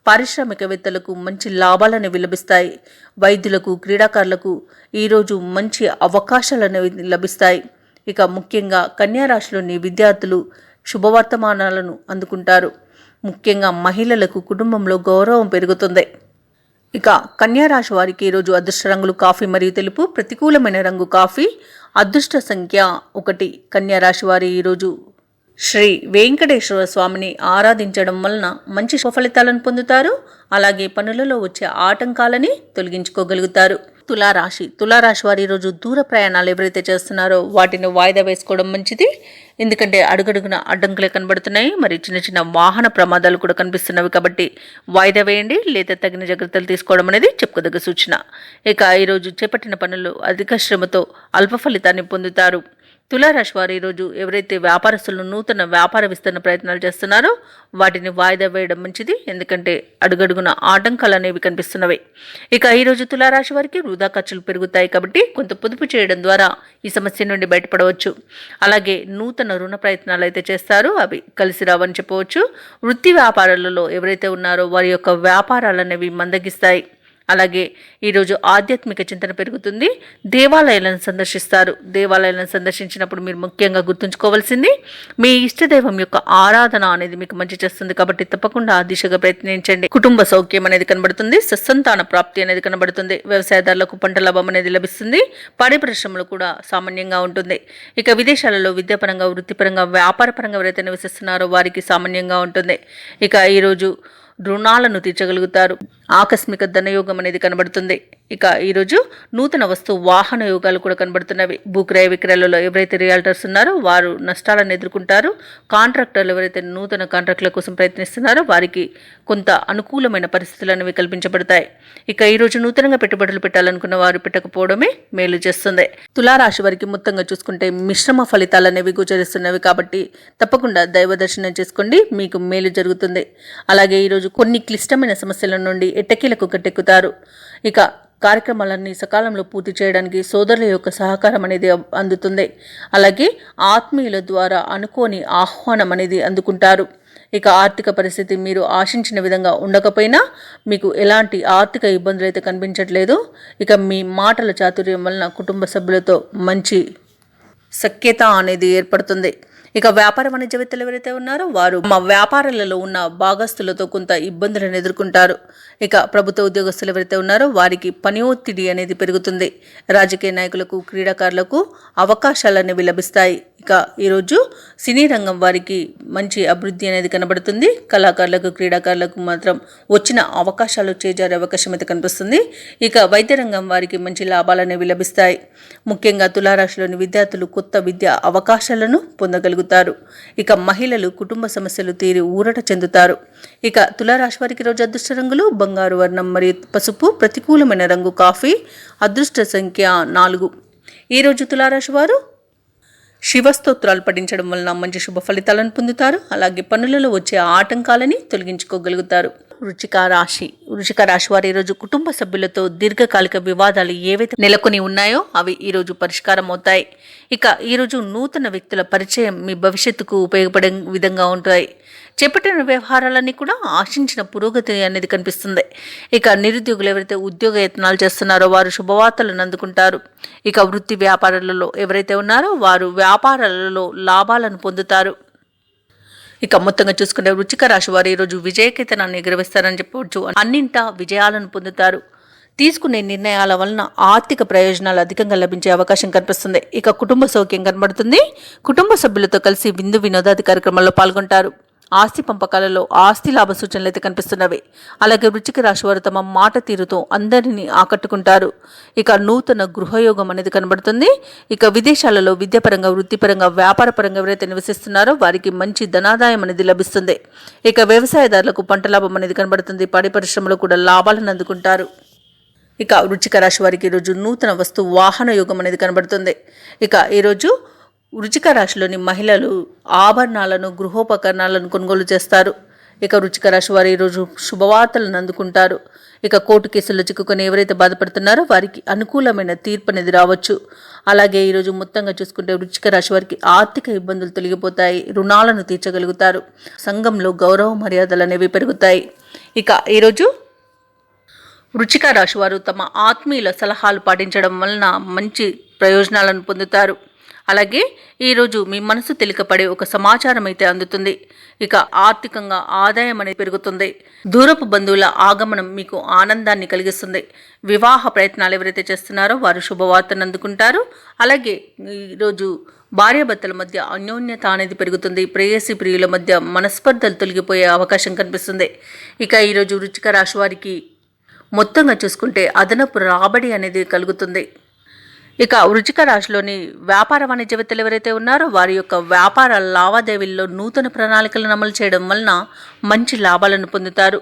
పారిశ్రామికవేత్తలకు మంచి లాభాలను లభిస్తాయి. వైద్యులకు, క్రీడాకారులకు ఈరోజు మంచి అవకాశాలను లభిస్తాయి. ఇక ముఖ్యంగా కన్యారాశిలోని విద్యార్థులు శుభవర్తమానాలను అందుకుంటారు. ముఖ్యంగా మహిళలకు కుటుంబంలో గౌరవం పెరుగుతుంది. ఇక కన్యారాశి వారికి ఈరోజు అదృష్ట రంగులు కాఫీ మరియు తెలుపు, ప్రతికూలమైన రంగు కాఫీ, అదృష్ట సంఖ్య 1. కన్యారాశి వారి ఈరోజు శ్రీ వెంకటేశ్వర స్వామిని ఆరాధించడం వలన మంచి ఫలితాలను పొందుతారు. అలాగే పనులలో వచ్చే ఆటంకాలని తొలగించుకోగలుగుతారు. తులారాశి వారు ఈరోజు దూర ప్రయాణాలు ఎవరైతే చేస్తున్నారో వాటిని వాయిదా వేసుకోవడం మంచిది. ఎందుకంటే అడుగడుగున అడ్డంకులే కనబడుతున్నాయి, మరి చిన్న చిన్న వాహన ప్రమాదాలు కూడా కనిపిస్తున్నవి. కాబట్టి వాయిదా వేయండి లేదా తగిన జాగ్రత్తలు తీసుకోవడం అనేది చెప్పుకోదగ్గ సూచన. ఇక ఈరోజు చేపట్టిన పనులు అధిక శ్రమతో అల్ప ఫలితాన్ని పొందుతారు. తులారాశి వారు ఈరోజు ఎవరైతే వ్యాపారస్తులు నూతన వ్యాపార విస్తరణ ప్రయత్నాలు చేస్తున్నారో వాటిని వాయిదా వేయడం మంచిది. ఎందుకంటే అడుగడుగున ఆటంకాలు అనేవి కనిపిస్తున్నవి. ఇక ఈరోజు తులారాశి వారికి వృధా ఖర్చులు పెరుగుతాయి. కాబట్టి కొంత పొదుపు చేయడం ద్వారా ఈ సమస్య నుండి బయటపడవచ్చు. అలాగే నూతన రుణ ప్రయత్నాలు అయితే చేస్తారో అవి కలిసి రావని చెప్పవచ్చు. వృత్తి వ్యాపారాలలో ఎవరైతే ఉన్నారో వారి యొక్క వ్యాపారాలు అనేవి మందగిస్తాయి. అలాగే ఈరోజు ఆధ్యాత్మిక చింతన పెరుగుతుంది. దేవాలయాలను సందర్శిస్తారు. దేవాలయాలను సందర్శించినప్పుడు మీరు ముఖ్యంగా గుర్తుంచుకోవాల్సింది మీ ఇష్టదైవం యొక్క ఆరాధన అనేది మీకు మంచి చేస్తుంది. కాబట్టి తప్పకుండా ఆ దిశగా ప్రయత్నించండి. కుటుంబ సౌఖ్యం అనేది కనబడుతుంది. సత్సంతాన ప్రాప్తి అనేది కనబడుతుంది. వ్యవసాయదారులకు పంట లాభం అనేది లభిస్తుంది. పాడి పరిశ్రమలు కూడా సామాన్యంగా ఉంటుంది. ఇక విదేశాలలో విద్యాపరంగా, వృత్తిపరంగా, వ్యాపారపరంగా ఎవరైతే నివసిస్తున్నారో వారికి సామాన్యంగా ఉంటుంది. ఇక ఈరోజు రుణాలను తీర్చగలుగుతారు. ఆకస్మిక ధనయోగం అనేది కనబడుతుంది. ఇక ఈరోజు నూతన వస్తు వాహన యోగాలు కూడా కనబడుతున్నవి. భూక్రయ విక్రయాలలో ఎవరైతే రియాల్టర్స్ ఉన్నారో వారు నష్టాలను ఎదుర్కొంటారు. కాంట్రాక్టర్లు ఎవరైతే నూతన కాంట్రాక్టుల కోసం ప్రయత్నిస్తున్నారో వారికి కొంత అనుకూలమైన పరిస్థితులు అనేవి కల్పించబడతాయి. ఇక ఈరోజు నూతనంగా పెట్టుబడులు పెట్టాలనుకున్న వారు పెట్టకపోవడమే మేలు చేస్తుంది. తులారాశి వారికి మొత్తంగా చూసుకుంటే మిశ్రమ ఫలితాలు అనేవి గోచరిస్తున్నవి. కాబట్టి తప్పకుండా దైవ దర్శనం చేసుకోండి, మీకు మేలు జరుగుతుంది. అలాగే ఈరోజు కొన్ని క్లిష్టమైన సమస్యల నుండి ఎట్టకేలకు గట్టెక్కుతారు. ఇక కార్యక్రమాలన్నీ సకాలంలో పూర్తి చేయడానికి సోదరుల యొక్క సహకారం అనేది అందుతుంది. అలాగే ఆత్మీయుల ద్వారా అనుకోని ఆహ్వానం అనేది అందుకుంటారు. ఇక ఆర్థిక పరిస్థితి మీరు ఆశించిన విధంగా ఉండకపోయినా మీకు ఎలాంటి ఆర్థిక ఇబ్బందులు అయితే కనిపించట్లేదు. ఇక మీ మాటల చాతుర్యం వలన కుటుంబ సభ్యులతో మంచి సఖ్యత అనేది ఏర్పడుతుంది. ఇక వ్యాపార వాణిజ్యవేత్తలు ఎవరైతే ఉన్నారో వారు మా వ్యాపారాలలో ఉన్న భాగస్తులతో కొంత ఇబ్బందులను ఎదుర్కొంటారు. ఇక ప్రభుత్వ ఉద్యోగస్తులు ఎవరైతే ఉన్నారో వారికి పని ఒత్తిడి అనేది పెరుగుతుంది. రాజకీయ నాయకులకు, క్రీడాకారులకు అవకాశాలు అనేవి లభిస్తాయి. ఇక ఈరోజు సినీ రంగం వారికి మంచి అభివృద్ధి అనేది కనబడుతుంది. కళాకారులకు, క్రీడాకారులకు మాత్రం వచ్చిన అవకాశాలు చేజారే అవకాశం అయితే కనిపిస్తుంది. ఇక వైద్య రంగం వారికి మంచి లాభాలు అనేవి లభిస్తాయి. ముఖ్యంగా తులారాశిలోని విద్యార్థులు కొత్త విద్యా అవకాశాలను పొందగలుగుతారు. ఇక మహిళలు కుటుంబ సమస్యలు తీరి ఊరట చెందుతారు. ఇక తులారాశి వారికి రోజు అదృష్ట రంగులు బంగారు వర్ణం మరియు పసుపు, ప్రతికూలమైన రంగు కాఫీ, అదృష్ట సంఖ్య 4. ఈరోజు తులారాశి వారు శివస్తోత్రాలు పఠించడం వలన మంచి శుభ ఫలితాలను పొందుతారు. అలాగే పనులలో వచ్చే ఆటంకాలని తొలగించుకోగలుగుతారు. వృశ్చిక రాశి వారు ఈరోజు కుటుంబ సభ్యులతో దీర్ఘకాలిక వివాదాలు ఏవైతే నెలకొని ఉన్నాయో అవి ఈరోజు పరిష్కారం అవుతాయి. ఇక ఈరోజు నూతన వ్యక్తుల పరిచయం మీ భవిష్యత్తుకు ఉపయోగపడే విధంగా ఉంటాయి. చేపట్టిన వ్యవహారాలన్నీ కూడా ఆశించిన పురోగతి అనేది కనిపిస్తుంది. ఇక నిరుద్యోగులు ఎవరైతే ఉద్యోగ యత్నాలు చేస్తున్నారో వారు శుభవార్తలను అందుకుంటారు. ఇక వృత్తి వ్యాపారాలలో ఎవరైతే ఉన్నారో వారు వ్యాపారాలలో లాభాలను పొందుతారు. ఇక మొత్తంగా చూసుకుంటే వృశ్చిక రాశి వారు ఈరోజు విజయకేతనాన్ని ఎగురవేస్తారని చెప్పవచ్చు. అన్నింటా విజయాలను పొందుతారు. తీసుకునే నిర్ణయాల వలన ఆర్థిక ప్రయోజనాలు అధికంగా లభించే అవకాశం కనిపిస్తుంది. ఇక కుటుంబ సౌఖ్యం కనబడుతుంది. కుటుంబ సభ్యులతో కలిసి విందు వినోదాది కార్యక్రమాల్లో పాల్గొంటారు. ఆస్తి పంపకాలలో ఆస్తి లాభ సూచనలు అయితే కనిపిస్తున్నవి. అలాగే వృశ్చిక రాశి వారు తమ మాట తీరుతో అందరినీ ఆకట్టుకుంటారు. ఇక నూతన గృహయోగం అనేది కనబడుతుంది. ఇక విదేశాలలో విద్యాపరంగా, వృత్తిపరంగా, వ్యాపారపరంగా ఎవరైతే నివసిస్తున్నారో వారికి మంచి ధనాదాయం అనేది లభిస్తుంది. ఇక వ్యవసాయదారులకు పంట లాభం అనేది కనబడుతుంది. పాడి పరిశ్రమలో కూడా లాభాలను అందుకుంటారు. ఇక వృశ్చిక రాశి వారికి ఈరోజు నూతన వస్తు వాహన యోగం అనేది కనబడుతుంది. ఇక ఈరోజు వృశ్చిక రాశిలోని మహిళలు ఆభరణాలను, గృహోపకరణాలను కొనుగోలు చేస్తారు. ఇక వృశ్చిక రాశి వారు ఈరోజు శుభవార్తలను అందుకుంటారు. ఇక కోర్టు కేసుల్లో చిక్కుకొని ఎవరైతే బాధపడుతున్నారో వారికి అనుకూలమైన తీర్పు అనేది రావచ్చు. అలాగే ఈరోజు మొత్తంగా చూసుకుంటే వృశ్చిక రాశి వారికి ఆర్థిక ఇబ్బందులు తొలగిపోతాయి. రుణాలను తీర్చగలుగుతారు. సంఘంలో గౌరవ మర్యాదలు అనేవి పెరుగుతాయి. ఇక ఈరోజు వృశ్చిక రాశి వారు తమ ఆత్మీయుల సలహాలు పాటించడం వలన మంచి ప్రయోజనాలను పొందుతారు. అలాగే ఈరోజు మీ మనసు తేలికపడే ఒక సమాచారం అయితే అందుతుంది. ఇక ఆర్థికంగా ఆదాయం అనేది పెరుగుతుంది. దూరపు బంధువుల ఆగమనం మీకు ఆనందాన్ని కలిగిస్తుంది. వివాహ ప్రయత్నాలు ఎవరైతే చేస్తున్నారో వారు శుభవార్తను అందుకుంటారు. అలాగే ఈరోజు భార్యాభర్తల మధ్య అన్యోన్యత అనేది పెరుగుతుంది. ప్రేయసి ప్రియుల మధ్య మనస్పర్ధలు తొలగిపోయే అవకాశం కనిపిస్తుంది. ఇక ఈరోజు వృశ్చిక రాశి వారికి మొత్తంగా చూసుకుంటే అదనపు రాబడి అనేది కలుగుతుంది. ఇక వృశ్చిక రాశిలోని వ్యాపార వాణిజ్యవేత్తలు ఎవరైతే ఉన్నారో వారి యొక్క వ్యాపార లావాదేవీల్లో నూతన ప్రణాళికలను అమలు చేయడం వలన మంచి లాభాలను పొందుతారు.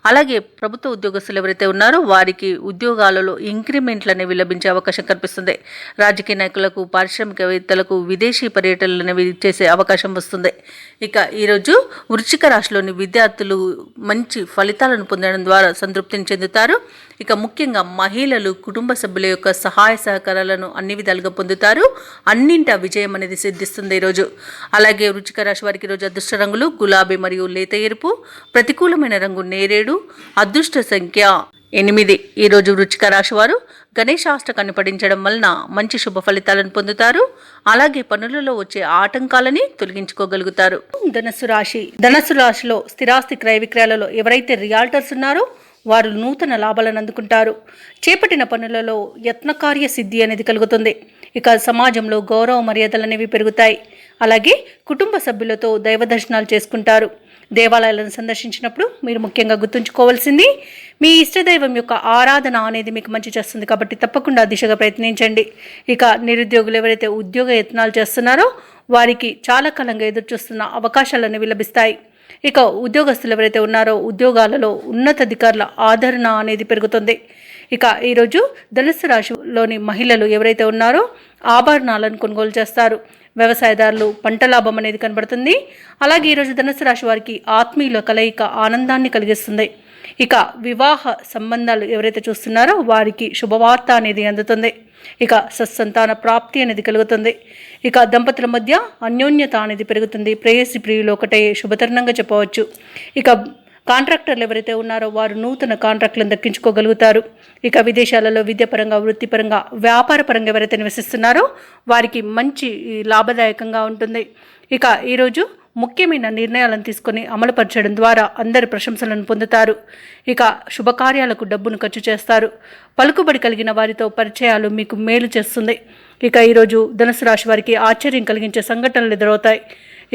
అలాగే ప్రభుత్వ ఉద్యోగస్తులు ఎవరైతే ఉన్నారో వారికి ఉద్యోగాలలో ఇంక్రిమెంట్లు అనేవి లభించే అవకాశం కనిపిస్తుంది. రాజకీయ నాయకులకు, పారిశ్రామికవేత్తలకు విదేశీ పర్యటనలు అనేవి చేసే అవకాశం వస్తుంది. ఇక ఈరోజు వృశ్చిక రాశిలోని విద్యార్థులు మంచి ఫలితాలను పొందడం ద్వారా సంతృప్తిని చెందుతారు. ఇక ముఖ్యంగా మహిళలు కుటుంబ సభ్యుల యొక్క సహాయ సహకారాలను అన్ని విధాలుగా పొందుతారు. అన్నింటా విజయం అనేది సిద్ధిస్తుంది ఈరోజు. అలాగే వృశ్చిక రాశి వారికి ఈరోజు అదృష్ట రంగులు గులాబీ మరియు లేత ఎరుపు, ప్రతికూలమైన రంగు నేరేడు, అదృష్ట సంఖ్య 8. ఈరోజు వృశ్చిక రాశి వారు గణేశాష్టకాన్ని పఠించడం వలన మంచి శుభ ఫలితాలను పొందుతారు. అలాగే పనులలో వచ్చే ఆటంకాలని తొలగించుకోగలుగుతారు. ధనస్సు రాశిలో స్థిరాస్తి క్రయ విక్రయాలలో ఎవరైతే రియాల్టర్స్ ఉన్నారో వారు నూతన లాభాలను అందుకుంటారు. చేపట్టిన పనులలో యత్నకార్య సిద్ధి అనేది కలుగుతుంది. ఇక సమాజంలో గౌరవ మర్యాదలు అనేవి పెరుగుతాయి. అలాగే కుటుంబ సభ్యులతో దైవ దర్శనాలు చేసుకుంటారు. దేవాలయాలను సందర్శించినప్పుడు మీరు ముఖ్యంగా గుర్తుంచుకోవాల్సింది మీ ఇష్టదైవం యొక్క ఆరాధన అనేది మీకు మంచి చేస్తుంది. కాబట్టి తప్పకుండా దిశగా ప్రయత్నించండి. ఇక నిరుద్యోగులు ఎవరైతే ఉద్యోగ యత్నాలు చేస్తున్నారో వారికి చాలా కాలంగా ఎదురుచూస్తున్న అవకాశాలు అనేవి లభిస్తాయి. ఇక ఉద్యోగస్తులు ఎవరైతే ఉన్నారో ఉద్యోగాలలో ఉన్నతాధికారుల ఆదరణ అనేది పెరుగుతుంది. ఇక ఈరోజు ధనుస్సు రాశిలోని మహిళలు ఎవరైతే ఉన్నారో ఆభరణాలను కొనుగోలు చేస్తారు. వ్యవసాయదారులు పంట లాభం అనేది కనబడుతుంది. అలాగే ఈరోజు ధనుస్సు రాశి వారికి ఆత్మీయుల కలయిక ఆనందాన్ని కలిగిస్తుంది. ఇక వివాహ సంబంధాలు ఎవరైతే చూస్తున్నారో వారికి శుభవార్త అనేది అందుతుంది. ఇక సత్సంతాన ప్రాప్తి అనేది కలుగుతుంది. ఇక దంపతుల మధ్య అన్యోన్యత అనేది పెరుగుతుంది. ప్రేయసి ప్రియులు ఒకటే శుభతరుణంగా చెప్పవచ్చు. ఇక కాంట్రాక్టర్లు ఎవరైతే ఉన్నారో వారు నూతన కాంట్రాక్టులను దక్కించుకోగలుగుతారు. ఇక విదేశాలలో విద్యాపరంగా, వృత్తిపరంగా, వ్యాపారపరంగా ఎవరైతే నివసిస్తున్నారో వారికి మంచి లాభదాయకంగా ఉంటుంది. ఇక ఈరోజు ముఖ్యమైన నిర్ణయాలను తీసుకొని అమలుపరచడం ద్వారా అందరి ప్రశంసలను పొందుతారు. ఇక శుభకార్యాలకు డబ్బును ఖర్చు చేస్తారు. పలుకుబడి కలిగిన వారితో పరిచయాలు మీకు మేలు చేస్తుంది. ఇక ఈరోజు ధనుసు రాశి వారికి ఆశ్చర్యం కలిగించే సంఘటనలు ఎదురవుతాయి.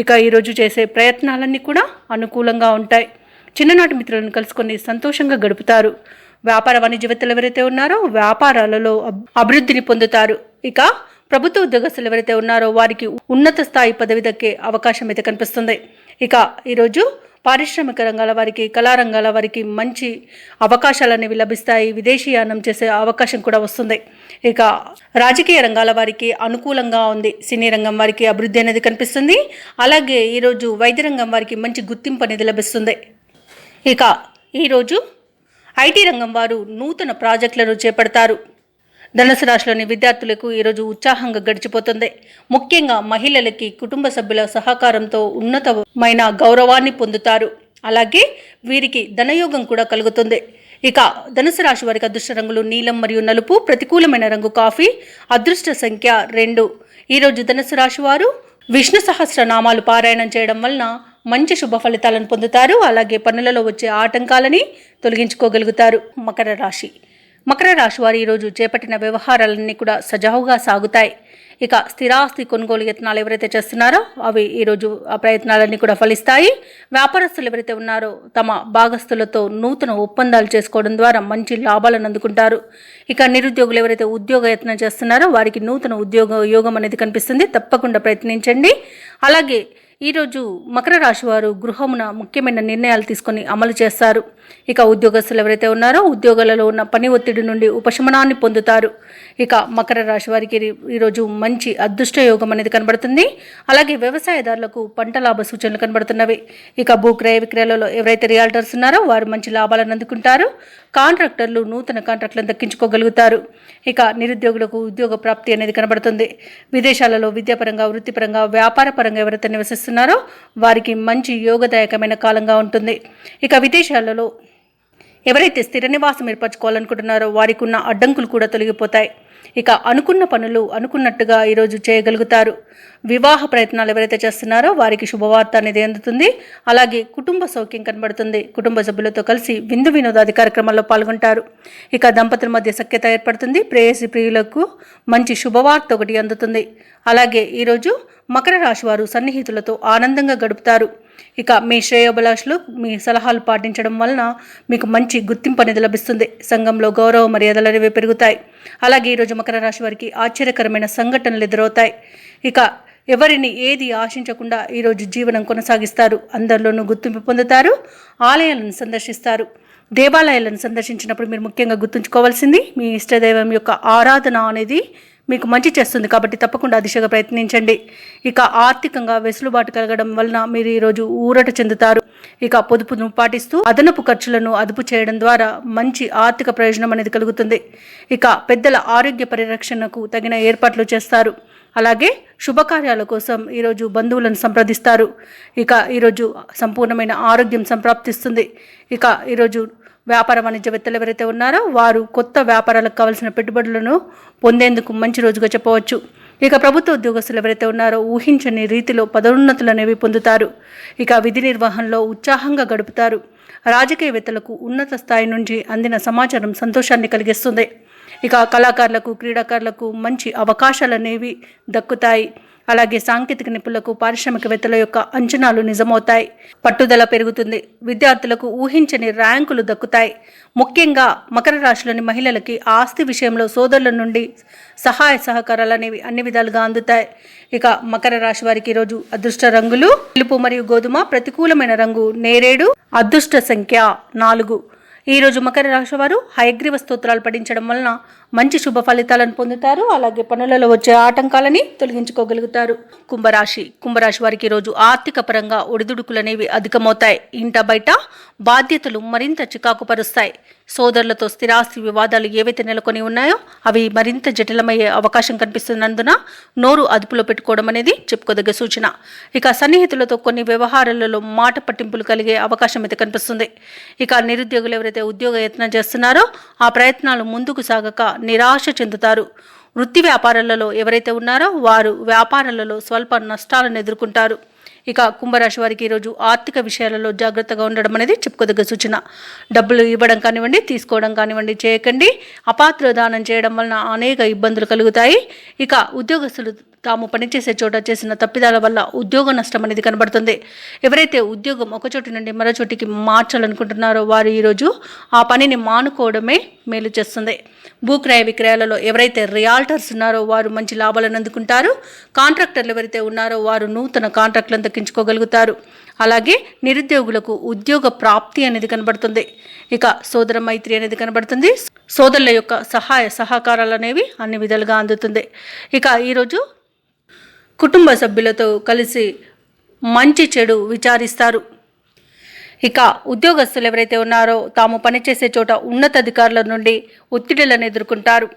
ఇక ఈరోజు చేసే ప్రయత్నాలన్నీ కూడా అనుకూలంగా ఉంటాయి. చిన్ననాటి మిత్రులను కలుసుకొని సంతోషంగా గడుపుతారు. వ్యాపార వాణిజ్యవేత్తలు ఎవరైతే ఉన్నారో వ్యాపారాలలో అభివృద్ధిని పొందుతారు. ఇక ప్రభుత్వ ఉద్యోగస్తులు ఎవరైతే ఉన్నారో వారికి ఉన్నత స్థాయి పదవి దక్కే అవకాశం అయితే కనిపిస్తుంది. ఇక ఈరోజు పారిశ్రామిక రంగాల వారికి, కళారంగాల వారికి మంచి అవకాశాలు అనేవి లభిస్తాయి. విదేశీయానం చేసే అవకాశం కూడా వస్తుంది. ఇక రాజకీయ రంగాల వారికి అనుకూలంగా ఉంది. సినీ రంగం వారికి అభివృద్ధి అనేది కనిపిస్తుంది. అలాగే ఈరోజు వైద్య రంగం వారికి మంచి గుర్తింపు అనేది లభిస్తుంది. ఇక ఈరోజు ఐటీ రంగం వారు నూతన ప్రాజెక్టులను చేపడతారు. ధనుసు రాశిలోని విద్యార్థులకు ఈరోజు ఉత్సాహంగా గడిచిపోతుంది. ముఖ్యంగా మహిళలకి కుటుంబ సభ్యుల సహకారంతో ఉన్నతమైన గౌరవాన్ని పొందుతారు. అలాగే వీరికి ధనయోగం కూడా కలుగుతుంది. ఇక ధనుసు రాశి వారికి అదృష్ట రంగులు నీలం మరియు నలుపు, ప్రతికూలమైన రంగు కాఫీ, అదృష్ట సంఖ్య 2. ఈరోజు ధనుసు రాశి వారు విష్ణు సహస్రనామాలు పారాయణం చేయడం వలన మంచి శుభ ఫలితాలను పొందుతారు. అలాగే పనులలో వచ్చే ఆటంకాలని తొలగించుకోగలుగుతారు. మకర రాశి వారు ఈరోజు చేపట్టిన వ్యవహారాలన్నీ కూడా సజావుగా సాగుతాయి. ఇక స్థిరాస్తి కొనుగోలు యత్నాలు ఎవరైతే చేస్తున్నారో అవి ఈరోజు ఆ ప్రయత్నాలన్నీ కూడా ఫలిస్తాయి. వ్యాపారస్తులు ఎవరైతే ఉన్నారో తమ భాగస్తులతో నూతన ఒప్పందాలు చేసుకోవడం ద్వారా మంచి లాభాలను అందుకుంటారు. ఇక నిరుద్యోగులు ఎవరైతే ఉద్యోగ యత్నం చేస్తున్నారో వారికి నూతన ఉద్యోగ యోగం అనేది కనిపిస్తుంది. తప్పకుండా ప్రయత్నించండి. అలాగే ఈరోజు మకర రాశి వారు గృహమున ముఖ్యమైన నిర్ణయాలు తీసుకొని అమలు చేస్తారు. ఇక ఉద్యోగస్తులు ఎవరైతే ఉన్నారో ఉద్యోగాలలో ఉన్న పని ఒత్తిడి నుండి ఉపశమనాన్ని పొందుతారు. ఇక మకర రాశి వారికి ఈరోజు మంచి అదృష్ట యోగం అనేది కనబడుతుంది. అలాగే వ్యవసాయదారులకు పంట లాభ సూచనలు కనబడుతున్నవి. ఇక భూ క్రయ విక్రయాలలో ఎవరైతే రియాల్టర్స్ ఉన్నారో వారు మంచి లాభాలను అందుకుంటారు. కాంట్రాక్టర్లు నూతన కాంట్రాక్టులను దక్కించుకోగలుగుతారు. ఇక నిరుద్యోగులకు ఉద్యోగ ప్రాప్తి అనేది కనబడుతుంది. విదేశాలలో విద్యాపరంగా, వృత్తిపరంగా, వ్యాపారపరంగా ఎవరైతే నివసిస్తున్నారో వారికి మంచి యోగదాయకమైన కాలంగా ఉంటుంది. ఇక విదేశాలలో ఎవరైతే స్థిర నివాసం ఏర్పరచుకోవాలనుకుంటున్నారో వారికి ఉన్న అడ్డంకులు కూడా తొలగిపోతాయి. ఇక అనుకున్న పనులు అనుకున్నట్టుగా ఈరోజు చేయగలుగుతారు. వివాహ ప్రయత్నాలు ఎవరైతే చేస్తున్నారో వారికి శుభవార్త అనేది అందుతుంది. అలాగే కుటుంబ సౌఖ్యం కనబడుతుంది. కుటుంబ సభ్యులతో కలిసి విందు వినోదాది కార్యక్రమాల్లో పాల్గొంటారు. ఇక దంపతుల మధ్య సఖ్యత ఏర్పడుతుంది. ప్రేయసి ప్రియులకు మంచి శుభవార్త ఒకటి అందుతుంది. అలాగే ఈరోజు మకర రాశి వారు సన్నిహితులతో ఆనందంగా గడుపుతారు. ఇక మీ శ్రేయోభిలాషులు మీ సలహాలు పాటించడం వలన మీకు మంచి గుర్తింపు అనేది లభిస్తుంది. సంఘంలో గౌరవ మర్యాదలు అనేవి పెరుగుతాయి. అలాగే ఈరోజు మకర రాశి వారికి ఆశ్చర్యకరమైన సంఘటనలు ఎదురవుతాయి. ఇక ఎవరిని ఏది ఆశించకుండా ఈరోజు జీవనం కొనసాగిస్తారు. అందరిలోనూ గుర్తింపు పొందుతారు. ఆలయాలను సందర్శిస్తారు. దేవాలయాలను సందర్శించినప్పుడు మీరు ముఖ్యంగా గుర్తుంచుకోవాల్సింది మీ ఇష్టదైవం యొక్క ఆరాధన అనేది మీకు మంచి చేస్తుంది. కాబట్టి తప్పకుండా దిశగా ప్రయత్నించండి. ఇక ఆర్థికంగా వెసులుబాటు కలగడం వలన మీరు ఈరోజు ఊరట చెందుతారు. ఇక పొదుపును పాటిస్తూ అదనపు ఖర్చులను అదుపు చేయడం ద్వారా మంచి ఆర్థిక ప్రయోజనం అనేది కలుగుతుంది. ఇక పెద్దల ఆరోగ్య పరిరక్షణకు తగిన ఏర్పాట్లు చేస్తారు. అలాగే శుభకార్యాల కోసం ఈరోజు బంధువులను సంప్రదిస్తారు. ఇక ఈరోజు సంపూర్ణమైన ఆరోగ్యం సంప్రాప్తిస్తుంది. ఇక ఈరోజు వ్యాపార వాణిజ్యవేత్తలు ఎవరైతే ఉన్నారో వారు కొత్త వ్యాపారాలకు కావాల్సిన పెట్టుబడులను పొందేందుకు మంచి రోజుగా చెప్పవచ్చు. ఇక ప్రభుత్వ ఉద్యోగస్తులు ఎవరైతే ఉన్నారో ఊహించని రీతిలో పదోన్నతులు అనేవి పొందుతారు. ఇక విధి నిర్వహణలో ఉత్సాహంగా గడుపుతారు. రాజకీయవేత్తలకు ఉన్నత స్థాయి నుంచి అందిన సమాచారం సంతోషాన్ని కలిగిస్తుంది. ఇక కళాకారులకు క్రీడాకారులకు మంచి అవకాశాలు అనేవి దక్కుతాయి. అలాగే సాంకేతిక నిపుణులకు పారిశ్రామికవేత్తల యొక్క అంచనాలు నిజమవుతాయి. పట్టుదల పెరుగుతుంది. విద్యార్థులకు ఊహించని ర్యాంకులు దక్కుతాయి. ముఖ్యంగా మకర రాశిలోని మహిళలకి ఆస్తి విషయంలో సోదరుల నుండి సహాయ సహకారాలు అనేవి అన్ని విధాలుగా అందుతాయి. ఇక మకర రాశి వారికి ఈరోజు అదృష్ట రంగులు తెలుపు మరియు గోధుమ. ప్రతికూలమైన రంగు నేరేడు. అదృష్ట సంఖ్య 4. ఈరోజు మకర రాశి వారు హయగ్రీవ స్తోత్రాలు పఠించడం వలన మంచి శుభ ఫలితాలను పొందుతారు. అలాగే పనులలో వచ్చే ఆటంకాలని తొలగించుకోగలుగుతారు. కుంభరాశి వారికి ఈరోజు ఆర్థిక పరంగా ఒడిదుడుకులు అనేవి అధికమవుతాయి. ఇంట బయట బాధ్యతలు మరింత చికాకు పరుస్తాయి. సోదరులతో స్థిరాస్తి వివాదాలు ఏవైతే నెలకొని ఉన్నాయో అవి మరింత జటిలమయ్యే అవకాశం కనిపిస్తున్నందున నోరు అదుపులో పెట్టుకోవడం అనేది చెప్పుకోదగ్గ సూచన. ఇక సన్నిహితులతో కొన్ని వ్యవహారాలలో మాట పట్టింపులు కలిగే అవకాశం అయితే కనిపిస్తుంది. ఇక నిరుద్యోగులు ఎవరైతే ఉద్యోగ యత్నం చేస్తున్నారో ఆ ప్రయత్నాలు ముందుకు సాగక నిరాశ చెందుతారు. వృత్తి వ్యాపారాలలో ఎవరైతే ఉన్నారో వారు వ్యాపారాలలో స్వల్ప నష్టాలను ఎదుర్కొంటారు. ఇక కుంభరాశి వారికి ఈరోజు ఆర్థిక విషయాలలో జాగ్రత్తగా ఉండడం అనేది చెప్పుకోదగ్గ సూచన. డబ్బులు ఇవ్వడం కానివ్వండి, తీసుకోవడం కానివ్వండి చేయకండి. అపాత్ర దానం చేయడం వలన అనేక ఇబ్బందులు కలుగుతాయి. ఇక ఉద్యోగస్తులు తాము పనిచేసే చోట చేసిన తప్పిదాల వల్ల ఉద్యోగ నష్టం అనేది కనబడుతుంది. ఎవరైతే ఉద్యోగం ఒక చోటి నుండి మరో చోటికి మార్చాలనుకుంటున్నారో వారు ఈరోజు ఆ పనిని మానుకోవడమే మేలు చేస్తుంది. భూక్రయ విక్రయాలలో ఎవరైతే రియాల్టర్స్ ఉన్నారో వారు మంచి లాభాలను అందుకుంటారు. కాంట్రాక్టర్లు ఎవరైతే ఉన్నారో వారు నూతన కాంట్రాక్టులను దక్కించుకోగలుగుతారు. అలాగే నిరుద్యోగులకు ఉద్యోగ ప్రాప్తి అనేది కనబడుతుంది. ఇక సోదర మైత్రి అనేది కనబడుతుంది. సోదరుల యొక్క సహాయ సహకారాలు అనేవి అన్ని విధాలుగా అందుతుంది. ఇక ఈరోజు కుటుంబ సభ్యులతో కలిసి మంచి చెడు విచారిస్తారు. ఇక ఉద్యోగస్తులు ఎవరైతే ఉన్నారో తాము పనిచేసే చోట ఉన్నతాధికారుల నుండి ఒత్తిడులను ఎదుర్కొంటారు.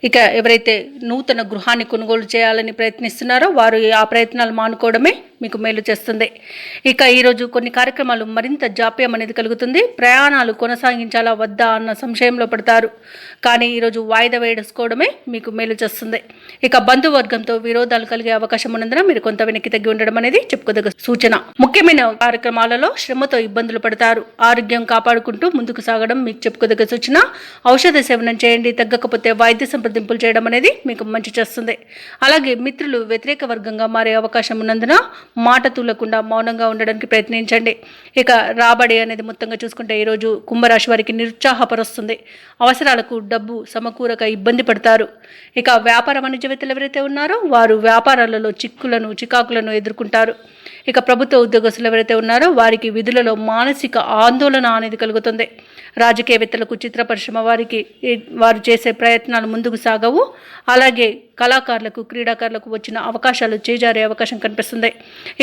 ఇక ఎవరైతే నూతన గృహాన్ని కొనుగోలు చేయాలని ప్రయత్నిస్తున్నారో వారు ఆ ప్రయత్నాలు మానుకోవడమే మీకు మేలు చేస్తుంది. ఇక ఈరోజు కొన్ని కార్యక్రమాలు మరింత జాప్యం అనేది కలుగుతుంది. ప్రయాణాలు కొనసాగించాలా వద్దా అన్న సంశయంలో పడతారు. కానీ ఈరోజు వాయిదా వేసుకోవడమే మీకు మేలు చేస్తుంది. ఇక బంధువర్గంతో విరోధాలు కలిగే అవకాశం ఉన్నందున మీరు కొంత వెనక్కి తగ్గి ఉండడం అనేది చెప్పుకోదగ్గ సూచన. ముఖ్యమైన కార్యక్రమాలలో శ్రమతో ఇబ్బందులు పడతారు. ఆరోగ్యం కాపాడుకుంటూ ముందుకు సాగడం మీకు చెప్పుకోదగ్గ సూచన. ఔషధ సేవనం చేయండి. తగ్గకపోతే వైద్య సంప్రదింపులు చేయడం అనేది మీకు మంచి చేస్తుంది. అలాగే మిత్రులు వ్యతిరేక వర్గంగా మారే అవకాశం ఉన్నందున మాట తూలకుండా మౌనంగా ఉండడానికి ప్రయత్నించండి. ఇక రాబడి అనేది మొత్తంగా చూసుకుంటే ఈరోజు కుంభరాశి వారికి నిరుత్సాహపరుస్తుంది. అవసరాలకు డబ్బు సమకూరక ఇబ్బంది పడతారు. ఇక వ్యాపార వాణిజ్యవేత్తలు ఎవరైతే ఉన్నారో వారు వ్యాపారాలలో చికాకులను ఎదుర్కొంటారు. ఇక ప్రభుత్వ ఉద్యోగస్తులు ఎవరైతే ఉన్నారో వారికి విధులలో మానసిక ఆందోళన అనేది కలుగుతుంది. రాజకీయవేత్తలకు చిత్ర పరిశ్రమ వారు చేసే ప్రయత్నాలు ముందుకు సాగవు. అలాగే కళాకారులకు క్రీడాకారులకు వచ్చిన అవకాశాలు చేజారే అవకాశం కనిపిస్తుంది.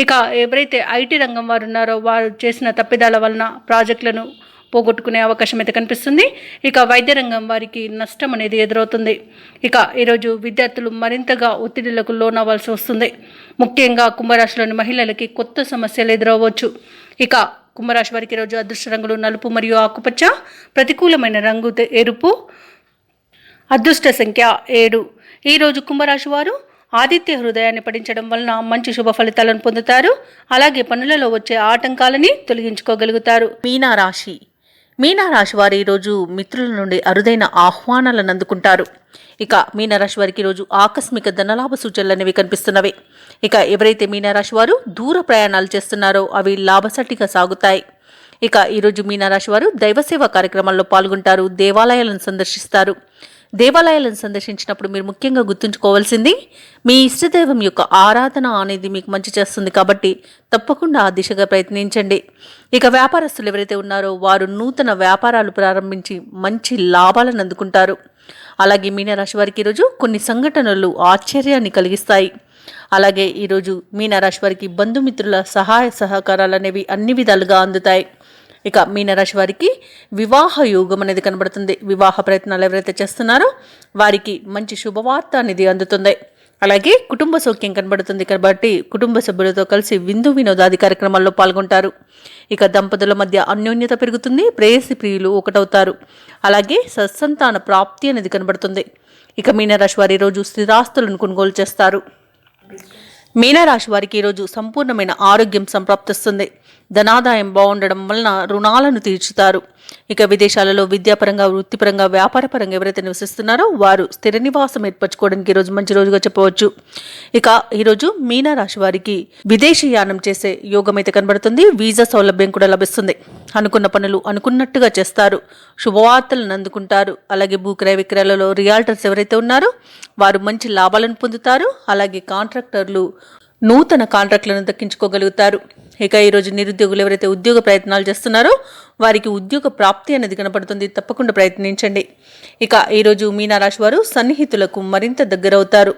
ఇక ఎవరైతే ఐటీ రంగం వారు ఉన్నారో వారు చేసిన తప్పిదాల వలన ప్రాజెక్టులను పోగొట్టుకునే అవకాశం అయితే కనిపిస్తుంది. ఇక వైద్య రంగం వారికి నష్టం అనేది ఎదురవుతుంది. ఇక ఈరోజు విద్యార్థులు మరింతగా ఒత్తిడిలకు లోనవ్వాల్సి వస్తుంది. ముఖ్యంగా కుంభరాశిలోని మహిళలకి కొత్త సమస్యలు ఎదురవ్వచ్చు. ఇక కుంభరాశి వారికి ఈరోజు అదృష్ట రంగులు నలుపు మరియు ఆకుపచ్చ. ప్రతికూలమైన రంగు ఎరుపు. అదృష్ట సంఖ్య 7. ఈరోజు కుంభరాశి వారు ఆదిత్య హృదయాన్ని పఠించడం వలన మంచి శుభ ఫలితాలను పొందుతారు. అలాగే పనులలో వచ్చే ఆటంకాలని తొలగించుకోగలుగుతారు. మీనరాశి వారు ఈరోజు మిత్రుల నుండి అరుదైన ఆహ్వానాలను అందుకుంటారు. ఇక మీనరాశి వారికి ఈరోజు ఆకస్మిక ధనలాభ సూచనలు అనేవి కనిపిస్తున్నవి. ఇక ఎవరైతే మీనరాశి వారు దూర ప్రయాణాలు చేస్తున్నారో అవి లాభసాటిగా సాగుతాయి. ఇక ఈరోజు మీనరాశి వారు దైవసేవ కార్యక్రమాల్లో పాల్గొంటారు. దేవాలయాలను సందర్శిస్తారు. దేవాలయాలను సందర్శించినప్పుడు మీరు ముఖ్యంగా గుర్తుంచుకోవాల్సింది మీ ఇష్టదైవం యొక్క ఆరాధన అనేది మీకు మంచి చేస్తుంది కాబట్టి తప్పకుండా ఆ దిశగా ప్రయత్నించండి. ఇక వ్యాపారస్తులు ఎవరైతే ఉన్నారో వారు నూతన వ్యాపారాలు ప్రారంభించి మంచి లాభాలను అందుకుంటారు. అలాగే మీనరాశి వారికి ఈరోజు కొన్ని సంఘటనలు ఆశ్చర్యాన్ని కలిగిస్తాయి. అలాగే ఈరోజు మీనరాశి వారికి బంధుమిత్రుల సహాయ సహకారాలు అనేవి అన్ని విధాలుగా అందుతాయి. ఇక మీనరాశి వారికి వివాహ యోగం అనేది కనబడుతుంది. వివాహ ప్రయత్నాలు ఎవరైతే చేస్తున్నారో వారికి మంచి శుభవార్త అనేది అందుతుంది. అలాగే కుటుంబ సౌఖ్యం కనబడుతుంది కాబట్టి కుటుంబ సభ్యులతో కలిసి విందు వినోదాది కార్యక్రమాల్లో పాల్గొంటారు. ఇక దంపతుల మధ్య అన్యోన్యత పెరుగుతుంది. ప్రేయసి ప్రియులు ఒకటవుతారు. అలాగే సత్సంతాన ప్రాప్తి అనేది కనబడుతుంది. ఇక మీనరాశి వారి రోజు స్థిరాస్తులను కొనుగోలు చేస్తారు. మీనరాశి వారికి ఈరోజు సంపూర్ణమైన ఆరోగ్యం సంప్రాప్తిస్తుంది. ధనాదాయం బాగుండడం వలన రుణాలను తీర్చుతారు. ఇక విదేశాలలో విద్యాపరంగా, వృత్తిపరంగా, వ్యాపారపరంగా ఎవరైతే నివసిస్తున్నారో వారు స్థిర నివాసం ఏర్పరచుకోవడానికి ఈరోజు మంచి రోజుగా చెప్పవచ్చు. ఇక ఈరోజు మీనరాశి వారికి విదేశీయానం చేసే యోగం అయితే కనబడుతుంది. వీసా సౌలభ్యం కూడా లభిస్తుంది. అనుకున్న పనులు అనుకున్నట్టుగా చేస్తారు. శుభవార్తలను అందుకుంటారు. అలాగే భూక్రయ విక్రయాలలో రియాల్టర్స్ ఎవరైతే ఉన్నారో వారు మంచి లాభాలను పొందుతారు. అలాగే కాంట్రాక్టర్లు నూతన కాంట్రాక్టులను దక్కించుకోగలుగుతారు. ఇక ఈరోజు నిరుద్యోగులు ఎవరైతే ఉద్యోగ ప్రయత్నాలు చేస్తున్నారో వారికి ఉద్యోగ ప్రాప్తి అనేది కనపడుతుంది. తప్పకుండా ప్రయత్నించండి. ఇక ఈరోజు మీనరాశి వారు సన్నిహితులకు మరింత దగ్గరవుతారు.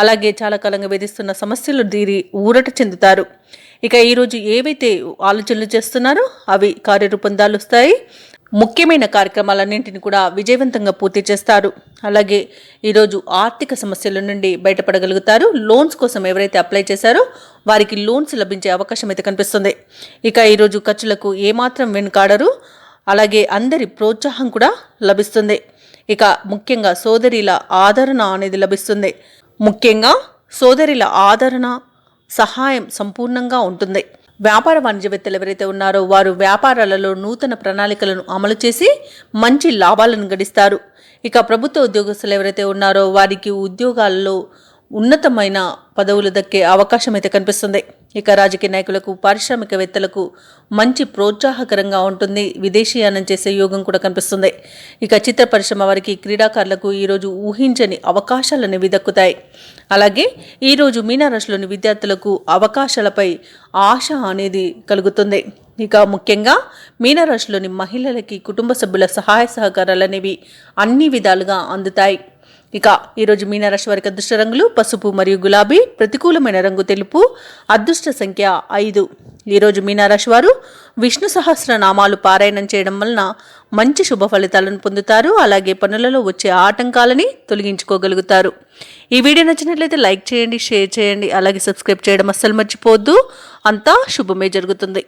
అలాగే చాలా కాలంగా వేధిస్తున్న సమస్యలు తీరి ఊరట చెందుతారు. ఇక ఈరోజు ఏవైతే ఆలోచనలు చేస్తున్నారో అవి కార్యరూపం దాలుస్తాయి. ముఖ్యమైన కార్యక్రమాలన్నింటినీ కూడా విజయవంతంగా పూర్తి చేస్తారు. అలాగే ఈరోజు ఆర్థిక సమస్యల నుండి బయటపడగలుగుతారు. లోన్స్ కోసం ఎవరైతే అప్లై చేశారో వారికి లోన్స్ లభించే అవకాశం అయితే కనిపిస్తుంది. ఇక ఈరోజు ఖర్చులకు ఏమాత్రం వెనుకాడరు. అలాగే అందరి ప్రోత్సాహం కూడా లభిస్తుంది. ఇక ముఖ్యంగా సోదరిల ఆదరణ అనేది లభిస్తుంది. ముఖ్యంగా సోదరిల ఆదరణ, సహాయం సంపూర్ణంగా ఉంటుంది. వ్యాపార వాణిజ్యవేత్తలు ఎవరైతే ఉన్నారో వారు వ్యాపారాలలో నూతన ప్రణాళికలను అమలు చేసి మంచి లాభాలను గడిస్తారు. ఇక ప్రభుత్వ ఉద్యోగస్తులు ఎవరైతే ఉన్నారో వారికి ఉద్యోగాల్లో ఉన్నతమైన పదవులు దక్కే అవకాశం అయితే కనిపిస్తుంది. ఇక రాజకీయ నాయకులకు, పారిశ్రామికవేత్తలకు మంచి ప్రోత్సాహకరంగా ఉంటుంది. విదేశీయానం చేసే యోగం కూడా కనిపిస్తుంది. ఇక చిత్ర పరిశ్రమ వారికి, క్రీడాకారులకు ఈరోజు ఊహించని అవకాశాలు అనేవి దక్కుతాయి. అలాగే ఈరోజు మీనరాశిలోని విద్యార్థులకు అవకాశాలపై ఆశ అనేది కలుగుతుంది. ఇక ముఖ్యంగా మీనరాశిలోని మహిళలకి కుటుంబ సభ్యుల సహాయ సహకారాలు అనేవి అన్ని విధాలుగా అందుతాయి. ఇక ఈరోజు మీనరాశి వారికి అదృష్ట రంగులు పసుపు మరియు గులాబీ. ప్రతికూలమైన రంగు తెలుపు. అదృష్ట సంఖ్య 5. ఈరోజు మీనరాశి వారు విష్ణు సహస్రనామాలు పారాయణం చేయడం వలన మంచి శుభ ఫలితాలను పొందుతారు. అలాగే పనులలో వచ్చే ఆటంకాలని తొలగించుకోగలుగుతారు. ఈ వీడియో నచ్చినట్లయితే లైక్ చేయండి, షేర్ చేయండి. అలాగే సబ్స్క్రైబ్ చేయడం అస్సలు మర్చిపోవద్దు. అంతా శుభమే జరుగుతుంది.